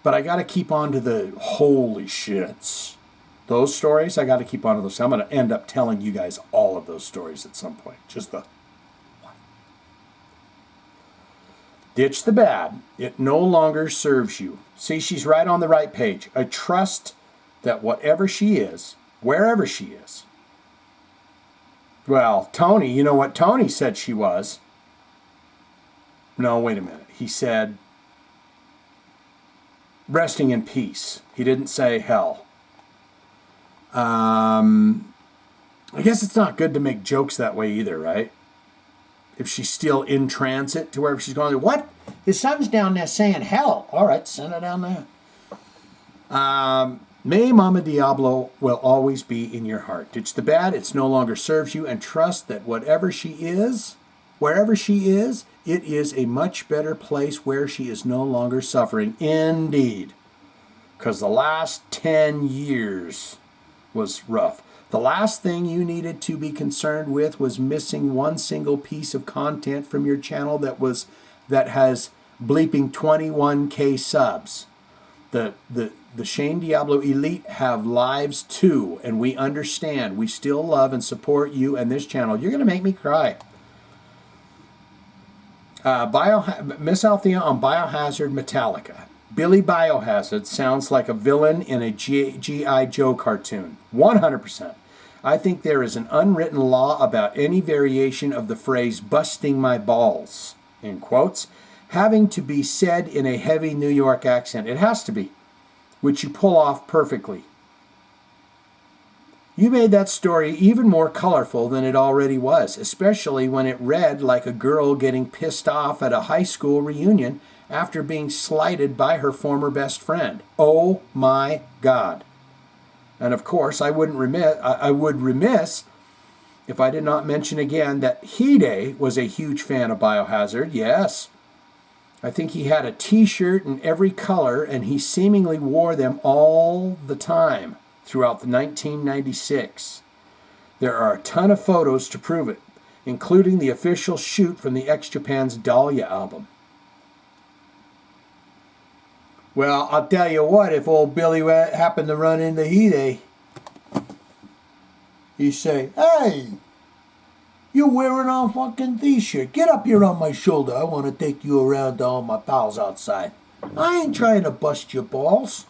but I got to keep on to the holy shits. Those stories, I got to keep on to those. I'm going to end up telling you guys all of those stories at some point. Just the one. Ditch the bad. It no longer serves you. See, she's right on the right page. I trust that whatever she is, wherever she is. Well, Tony, you know what Tony said she was? No, wait a minute. He said resting in peace. He didn't say hell. I guess it's not good to make jokes that way either, right? If she's still in transit to wherever she's going. What? His son's down there saying hell. All right, send her down there. May Mama Diablo will always be in your heart. Ditch the bad, it no longer serves you, and trust that whatever she is, wherever she is, it is a much better place where she is no longer suffering. Indeed. Because the last 10 years was rough. The last thing you needed to be concerned with was missing one single piece of content from your channel that has bleeping 21K subs. The Shane Diablo Elite have lives too, and we understand. We still love and support you and this channel. You're going to make me cry. Miss Althea on Biohazard Metallica. Billy Biohazard sounds like a villain in a G.I. Joe cartoon. 100%. I think there is an unwritten law about any variation of the phrase busting my balls, in quotes, having to be said in a heavy New York accent. It has to be, which you pull off perfectly. You made that story even more colorful than it already was, especially when it read like a girl getting pissed off at a high school reunion after being slighted by her former best friend. Oh my God. And of course, I would remiss if I did not mention again that Hide was a huge fan of Biohazard. Yes. I think he had a t-shirt in every color, and he seemingly wore them all the time throughout the 1996. There are a ton of photos to prove it, including the official shoot from the X Japan's Dahlia album. Well, I'll tell you what, if old Billy happened to run into Hide, he'd say, hey, You're wearing a fucking t-shirt. Get up here on my shoulder. I want to take you around to all my pals outside. I ain't trying to bust your balls.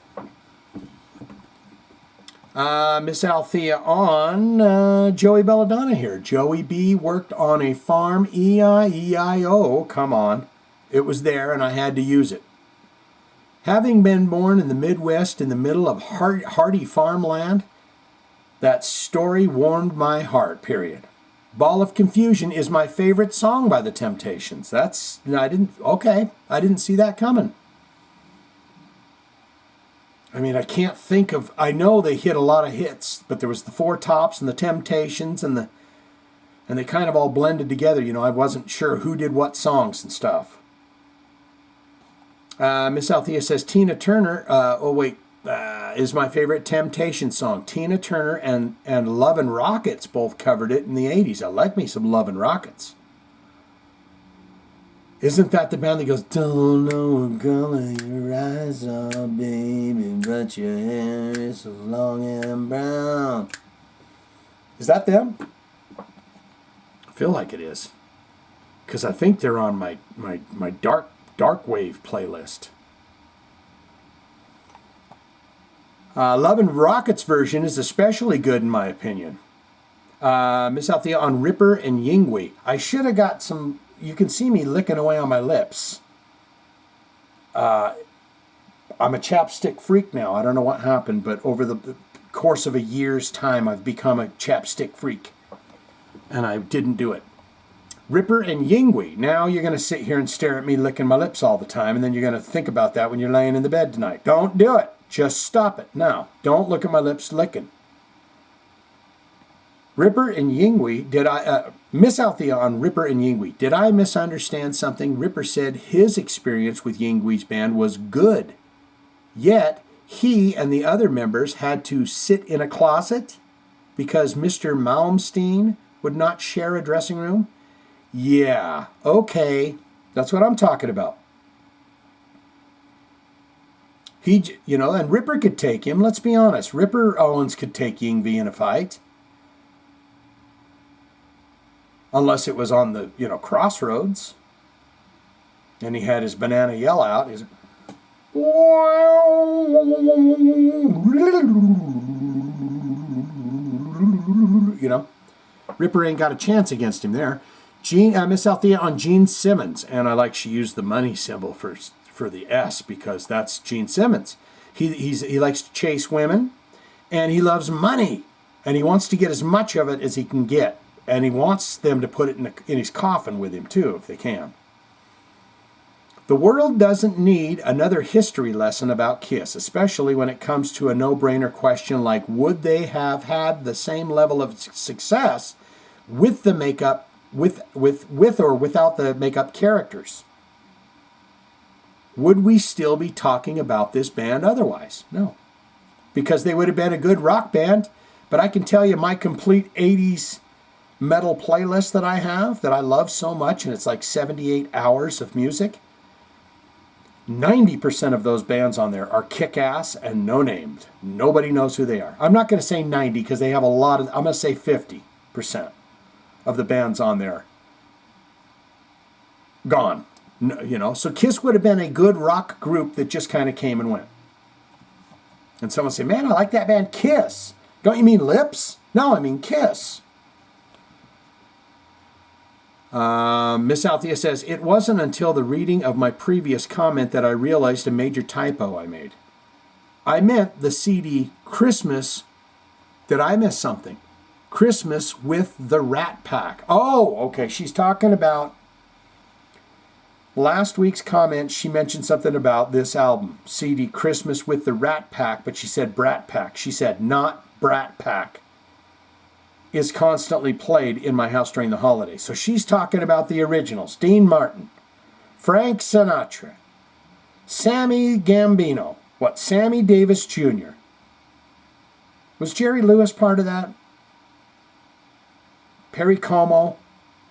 Miss Althea on Joey Belladonna here. Joey B worked on a farm, E-I-E-I-O. Come on. It was there and I had to use it. Having been born in the Midwest in the middle of hardy farmland, that story warmed my heart, period. Ball of Confusion is my favorite song by the Temptations. I didn't see that coming. I mean, I can't think of, I know they hit a lot of hits, but there was the Four Tops and the Temptations and they kind of all blended together. You know, I wasn't sure who did what songs and stuff. Miss Althea says Tina Turner, is my favorite Temptation song. Tina Turner and Lovin' Rockets both covered it in the 80s. I like me some Lovin' Rockets. Isn't that the band that goes, don't know what color your eyes are, baby, but your hair is so long and brown. Is that them? I feel like it is. Because I think they're on my dark wave playlist. Lovin' Rockets version is especially good in my opinion. Miss Althea on Ripper and Yingwi. I should have got some... You can see me licking away on my lips. I'm a chapstick freak now. I don't know what happened, but over the course of a year's time, I've become a chapstick freak. And I didn't do it. Ripper and Yingwi. Now you're going to sit here and stare at me licking my lips all the time, and then you're going to think about that when you're laying in the bed tonight. Don't do it. Just stop it now. Don't look at my lips licking. Ripper and Yingwi, Miss Althea on Ripper and Yingwi. Did I misunderstand something? Ripper said his experience with Yingwi's band was good. Yet, he and the other members had to sit in a closet because Mr. Malmsteen would not share a dressing room? Yeah, okay. That's what I'm talking about. And Ripper could take him. Let's be honest. Ripper Owens could take Yingvi in a fight. Unless it was on the, crossroads. And he had his banana yell out. He's, Ripper ain't got a chance against him there. Miss Althea on Gene Simmons. And I like she used the money symbol for the S because that's Gene Simmons. He likes to chase women. And he loves money. And he wants to get as much of it as he can get. And he wants them to put it in his coffin with him, too, if they can. The world doesn't need another history lesson about Kiss, especially when it comes to a no-brainer question like, would they have had the same level of success with the makeup, with or without the makeup characters? Would we still be talking about this band otherwise? No. Because they would have been a good rock band, but I can tell you my complete 80s metal playlist that I have, that I love so much, and it's like 78 hours of music, 90% of those bands on there are kick-ass and no-named. Nobody knows who they are. I'm not going to say 90 because they have a lot of, I'm going to say 50% of the bands on there gone. So Kiss would have been a good rock group that just kind of came and went. And someone say, man, I like that band Kiss. Don't you mean Lips? No, I mean Kiss. Miss Althea says, it wasn't until the reading of my previous comment that I realized a major typo I made. I meant the CD Christmas. Did I miss something? Christmas with the Rat Pack. Oh, okay. She's talking about last week's comment. She mentioned something about this album, CD Christmas with the Rat Pack, but she said Brat Pack. She said not Brat Pack. Is constantly played in my house during the holidays. So she's talking about the originals. Dean Martin, Frank Sinatra, Sammy Gambino. Sammy Davis Jr. Was Jerry Lewis part of that? Perry Como.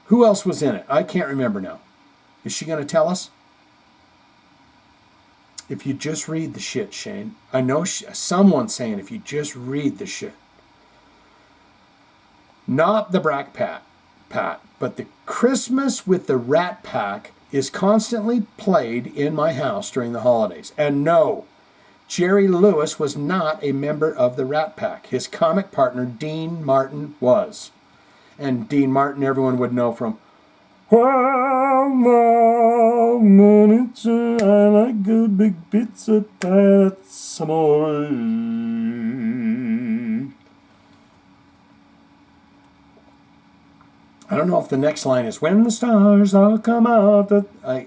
Who else was in it? I can't remember now. Is she going to tell us? If you just read the shit, Shane. I know someone's saying if you just read the shit. Not the Brat Pack. Pat, but the Christmas with the Rat Pack is constantly played in my house during the holidays. And no, Jerry Lewis was not a member of the Rat Pack. His comic partner, Dean Martin, was. And Dean Martin, everyone would know from Well, Mom, I like good big pizza pie, some more. I don't know if the next line is when the stars all come out. I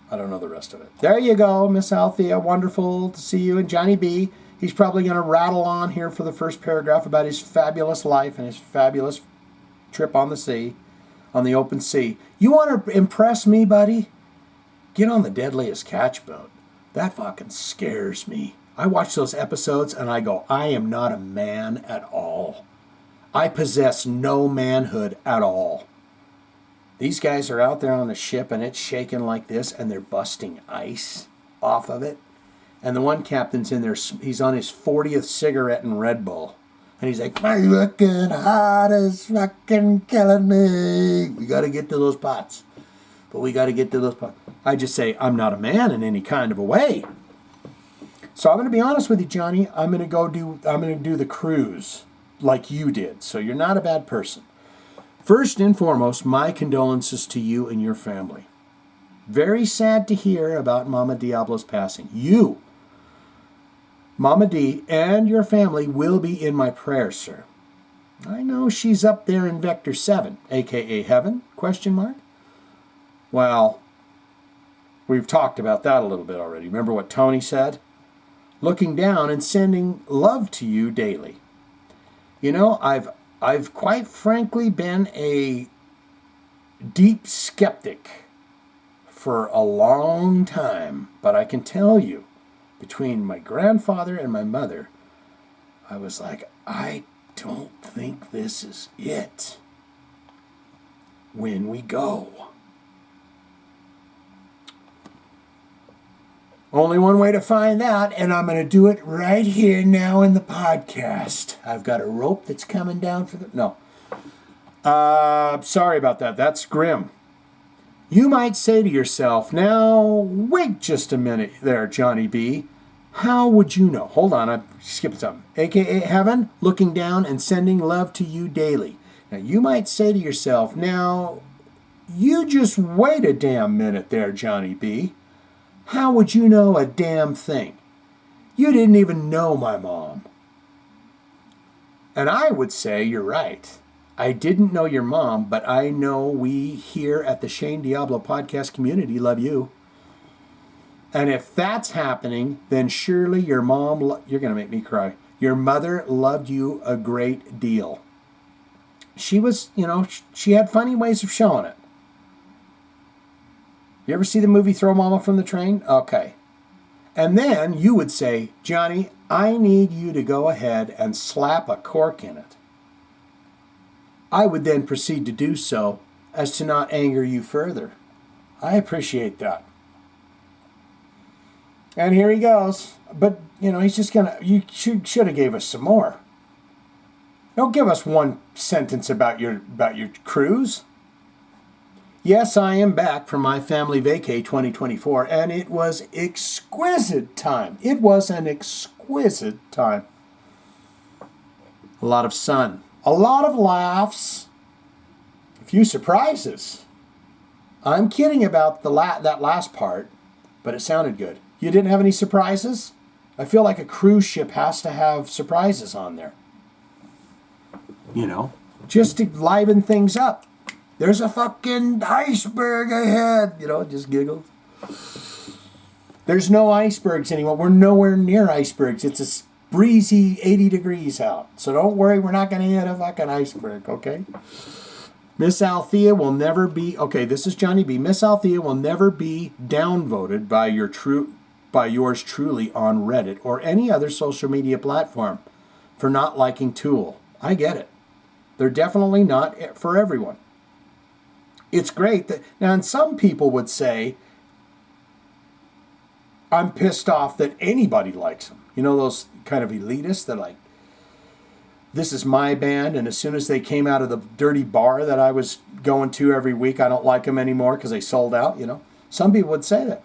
don't know the rest of it. There you go, Miss Althea. Wonderful to see you. And Johnny B. He's probably going to rattle on here for the first paragraph about his fabulous life and his fabulous trip on the sea, on the open sea. You want to impress me, buddy? Get on the Deadliest Catch boat. That fucking scares me. I watch those episodes and I go, I am not a man at all. I possess no manhood at all. These guys are out there on the ship and it's shaking like this and they're busting ice off of it. And the one captain's in there, he's on his 40th cigarette and Red Bull. And he's like, my fucking heart is fucking killing me. We got to get to those pots. But we got to get to those pots. I just say, I'm not a man in any kind of a way. So I'm going to be honest with you, Johnny. I'm going to do the cruise like you did. So you're not a bad person. First and foremost, my condolences to you and your family. Very sad to hear about Mama Diablo's passing. You, Mama D, and your family will be in my prayers, sir. I know she's up there in Vector 7, a.k.a. Heaven, ? Well, we've talked about that a little bit already. Remember what Tony said? Looking down and sending love to you daily. You know, I've quite frankly been a deep skeptic for a long time, but I can tell you, between my grandfather and my mother, I was like, I don't think this is it when we go. Only one way to find that, and I'm going to do it right here now in the podcast. I've got a rope that's coming down for the... No. Sorry about that. That's grim. You might say to yourself, now, wait just a minute there, Johnny B. How would you know? Hold on, I skipped something. A.k.a. Heaven, looking down and sending love to you daily. Now, you might say to yourself, now, you just wait a damn minute there, Johnny B. How would you know a damn thing? You didn't even know my mom. And I would say you're right. I didn't know your mom, but I know we here at the Shane Diablo podcast community love you. And if that's happening, then surely your mom, you're going to make me cry. Your mother loved you a great deal. She was, she had funny ways of showing it. You ever see the movie Throw Mama from the Train? Okay. And then you would say, Johnny, I need you to go ahead and slap a cork in it. I would then proceed to do so as to not anger you further. I appreciate that. And here he goes. But, he's just going to, you should have gave us some more. Don't give us one sentence about your cruise. Yes, I am back from my family vacay 2024, and it was exquisite time. It was an exquisite time. A lot of sun. A lot of laughs. A few surprises. I'm kidding about that last part, but it sounded good. You didn't have any surprises? I feel like a cruise ship has to have surprises on there. Just to liven things up. There's a fucking iceberg ahead. Just giggles. There's no icebergs anymore. We're nowhere near icebergs. It's a breezy 80 degrees out. So don't worry, we're not going to hit a fucking iceberg, okay? Miss Althea will never be... Okay, this is Johnny B. Miss Althea will never be downvoted by yours truly on Reddit or any other social media platform for not liking Tool. I get it. They're definitely not for everyone. It's great that... Now, and some people would say, I'm pissed off that anybody likes them. Those kind of elitists that this is my band, and as soon as they came out of the dirty bar that I was going to every week, I don't like them anymore because they sold out, Some people would say that.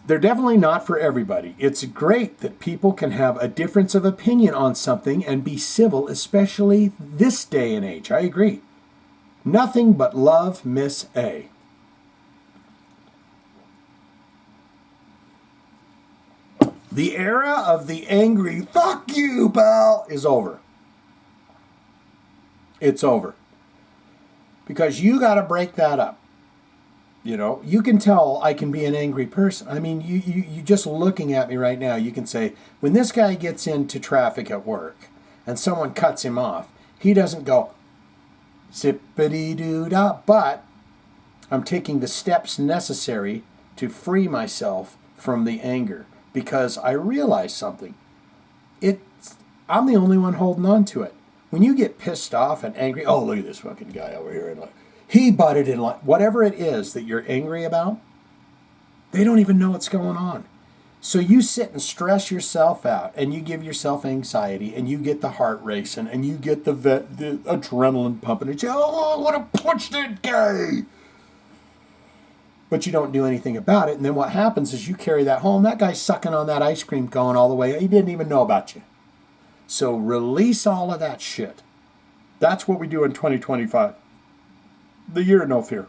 They're definitely not for everybody. It's great that people can have a difference of opinion on something and be civil, especially this day and age. I agree. Nothing but love, Miss A. The era of the angry, fuck you, pal, is over. It's over. Because you got to break that up. You can tell I can be an angry person. I mean, you just looking at me right now, you can say, when this guy gets into traffic at work and someone cuts him off, he doesn't go, zippity-doo-dah, but I'm taking the steps necessary to free myself from the anger. Because I realize something. I'm the only one holding on to it. When you get pissed off and angry, oh, look at this fucking guy over here. He butted in, whatever it is that you're angry about, they don't even know what's going on. So you sit and stress yourself out, and you give yourself anxiety, and you get the heart racing, and you get the adrenaline pumping, and you say, oh, I want to punch that guy. But you don't do anything about it. And then what happens is you carry that home. That guy's sucking on that ice cream cone all the way. He didn't even know about you. So release all of that shit. That's what we do in 2025. The year of no fear.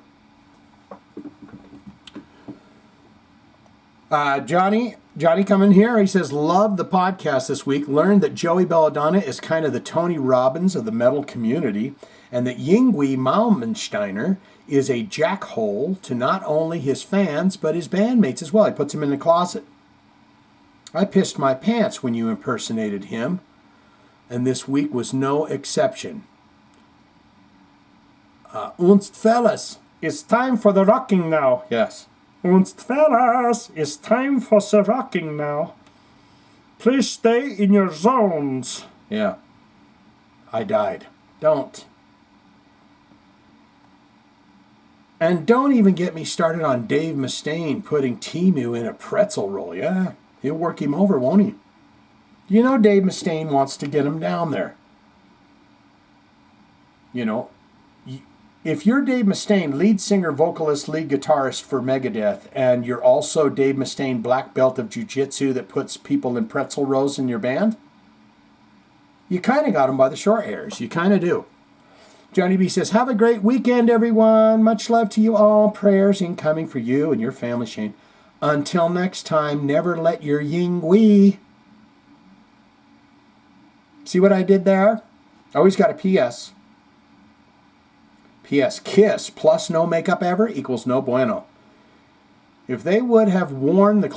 Johnny coming here. He says, love the podcast this week. Learned that Joey Belladonna is kind of the Tony Robbins of the metal community. And that Yngwie Malmsteiner is a jackhole to not only his fans, but his bandmates as well. He puts them in the closet. I pissed my pants when you impersonated him, and this week was no exception. Und fellas, it's time for the rocking now. Yes. Und fellas, it's time for the rocking now. Please stay in your zones. Yeah. I died. Don't. And don't even get me started on Dave Mustaine putting Timu in a pretzel roll. Yeah, he'll work him over, won't he? Dave Mustaine wants to get him down there. If you're Dave Mustaine, lead singer, vocalist, lead guitarist for Megadeth, and you're also Dave Mustaine, black belt of jiu-jitsu that puts people in pretzel rolls in your band, you kind of got him by the short hairs. You kind of do. Johnny B says, have a great weekend, everyone. Much love to you all. Prayers incoming for you and your family, Shane. Until next time, never let your Yngwie. See what I did there? Always got a P.S. P.S. Kiss plus no makeup ever equals no bueno. If they would have never worn the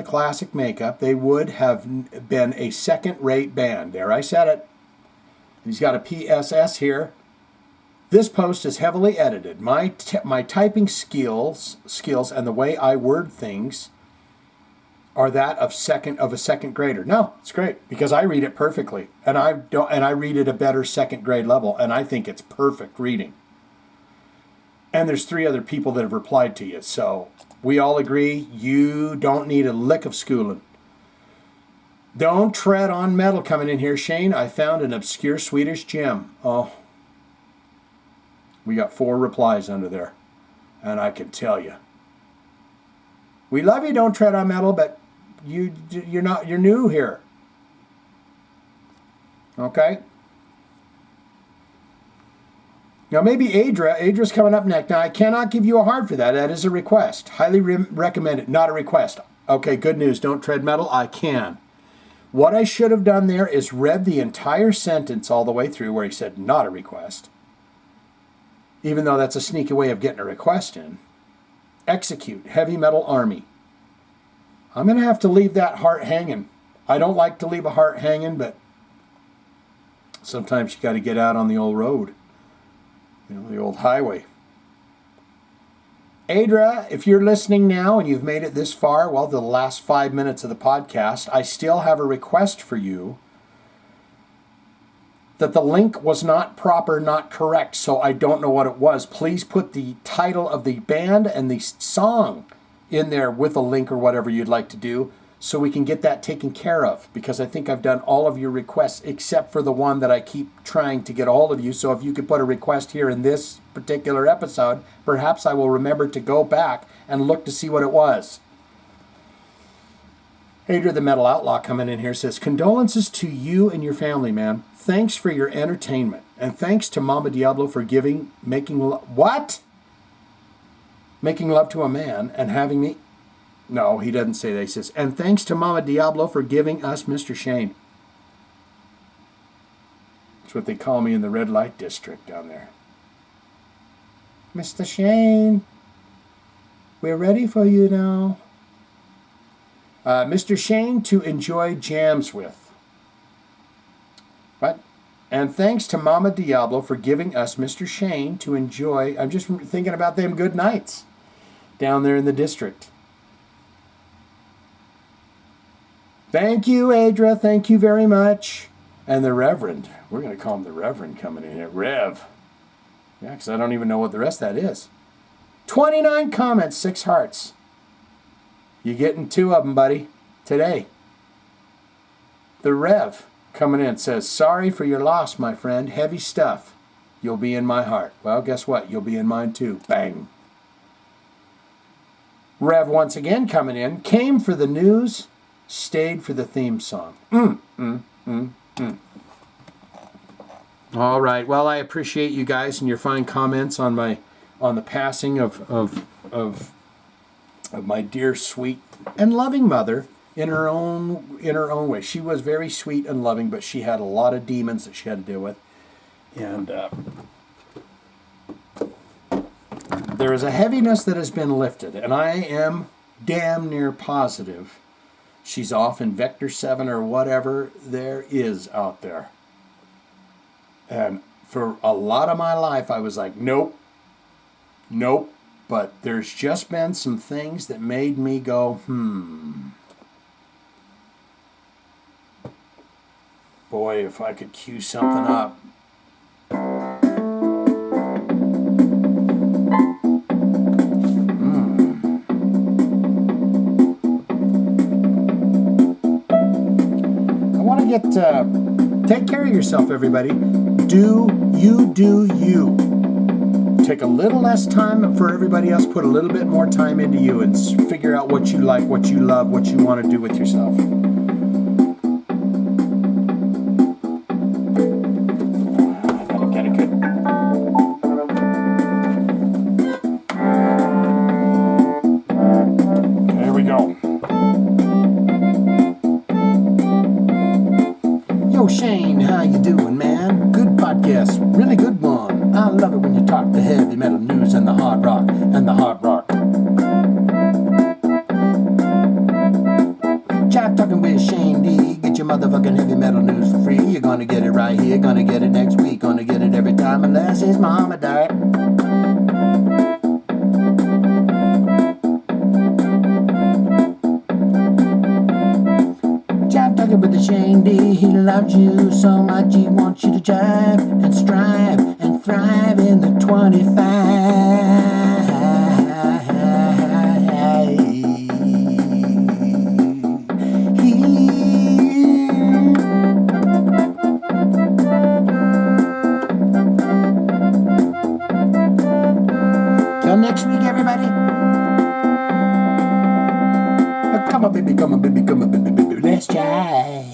classic makeup, they would have been a second-rate band. There, I said it. He's got a PSS here. This post is heavily edited. My typing skills and the way I word things are that of a second grader. No, it's great because I read it perfectly, and I read at a better second grade level, and I think it's perfect reading. And there's 3 other people that have replied to you, so we all agree you don't need a lick of schooling. Don't tread on metal coming in here, Shane. I found an obscure Swedish gem. Oh, we got 4 replies under there, and I can tell you. We love you, don't tread on metal, but you're new here. Okay? Now maybe Adra's coming up next. Now I cannot give you a heart for that. That is a request. Highly recommend it. Not a request. Okay, good news. Don't tread metal. I can. What I should have done there is read the entire sentence all the way through where he said not a request. Even though that's a sneaky way of getting a request in. Execute. Heavy Metal Army. I'm going to have to leave that heart hanging. I don't like to leave a heart hanging, but sometimes you got to get out on the old road. The old highway. Adra, if you're listening now and you've made it this far, well, the last 5 minutes of the podcast, I still have a request for you that the link was not proper, not correct, so I don't know what it was. Please put the title of the band and the song in there with a link or whatever you'd like to do so we can get that taken care of, because I think I've done all of your requests except for the one that I keep trying to get all of you. So if you could put a request here in this particular episode, perhaps I will remember to go back and look to see what it was. Adria the Metal Outlaw coming in here says, condolences to you and your family, man. Thanks for your entertainment. And thanks to Mama Diablo for making love to a man and having me. No, he doesn't say that. He says, and thanks to Mama Diablo for giving us Mr. Shane. That's what they call me in the red light district down there. Mr. Shane, we're ready for you now. Mr. Shane to enjoy jams with. What? And thanks to Mama Diablo for giving us Mr. Shane to enjoy. I'm just thinking about them good nights down there in the district. Thank you, Adria. Thank you very much. And the Reverend. We're going to call him the Reverend coming in here. Rev. Yeah, because I don't even know what the rest of that is. 29 comments, 6 hearts. You're getting 2 of them, buddy, today. The Rev coming in says, sorry for your loss, my friend. Heavy stuff. You'll be in my heart. Well, guess what? You'll be in mine too. Bang. Rev once again coming in. Came for the news, stayed for the theme song. All right. Well, I appreciate you guys and your fine comments on the passing of my dear, sweet, and loving mother in her own way. She was very sweet and loving, but she had a lot of demons that she had to deal with. And there is a heaviness that has been lifted, and I am damn near positive she's off in Vector 7 or whatever there is out there. And for a lot of my life, I was like, nope. But there's just been some things that made me go, Boy, if I could cue something up. I want to get, take care of yourself, everybody. Do you. Take a little less time for everybody else, put a little bit more time into you, and figure out what you like, what you love, what you want to do with yourself. That'll get it good. There we go. Yo, Shane, how you doing, man? Good podcast, really good one. I love it when you talk the heavy metal news and the hard rock Jive Talkin with Shane Dee. Get your motherfucking heavy metal news for free. You're gonna get it right here, gonna get it next week, gonna get it every time unless his mama died. Jive Talkin with the Shane Dee. He loves you so much he wants you to jive and strive and thrive in the 25. Till next week, everybody. Come on, baby, come on, baby, come on, baby, baby. Let's jive.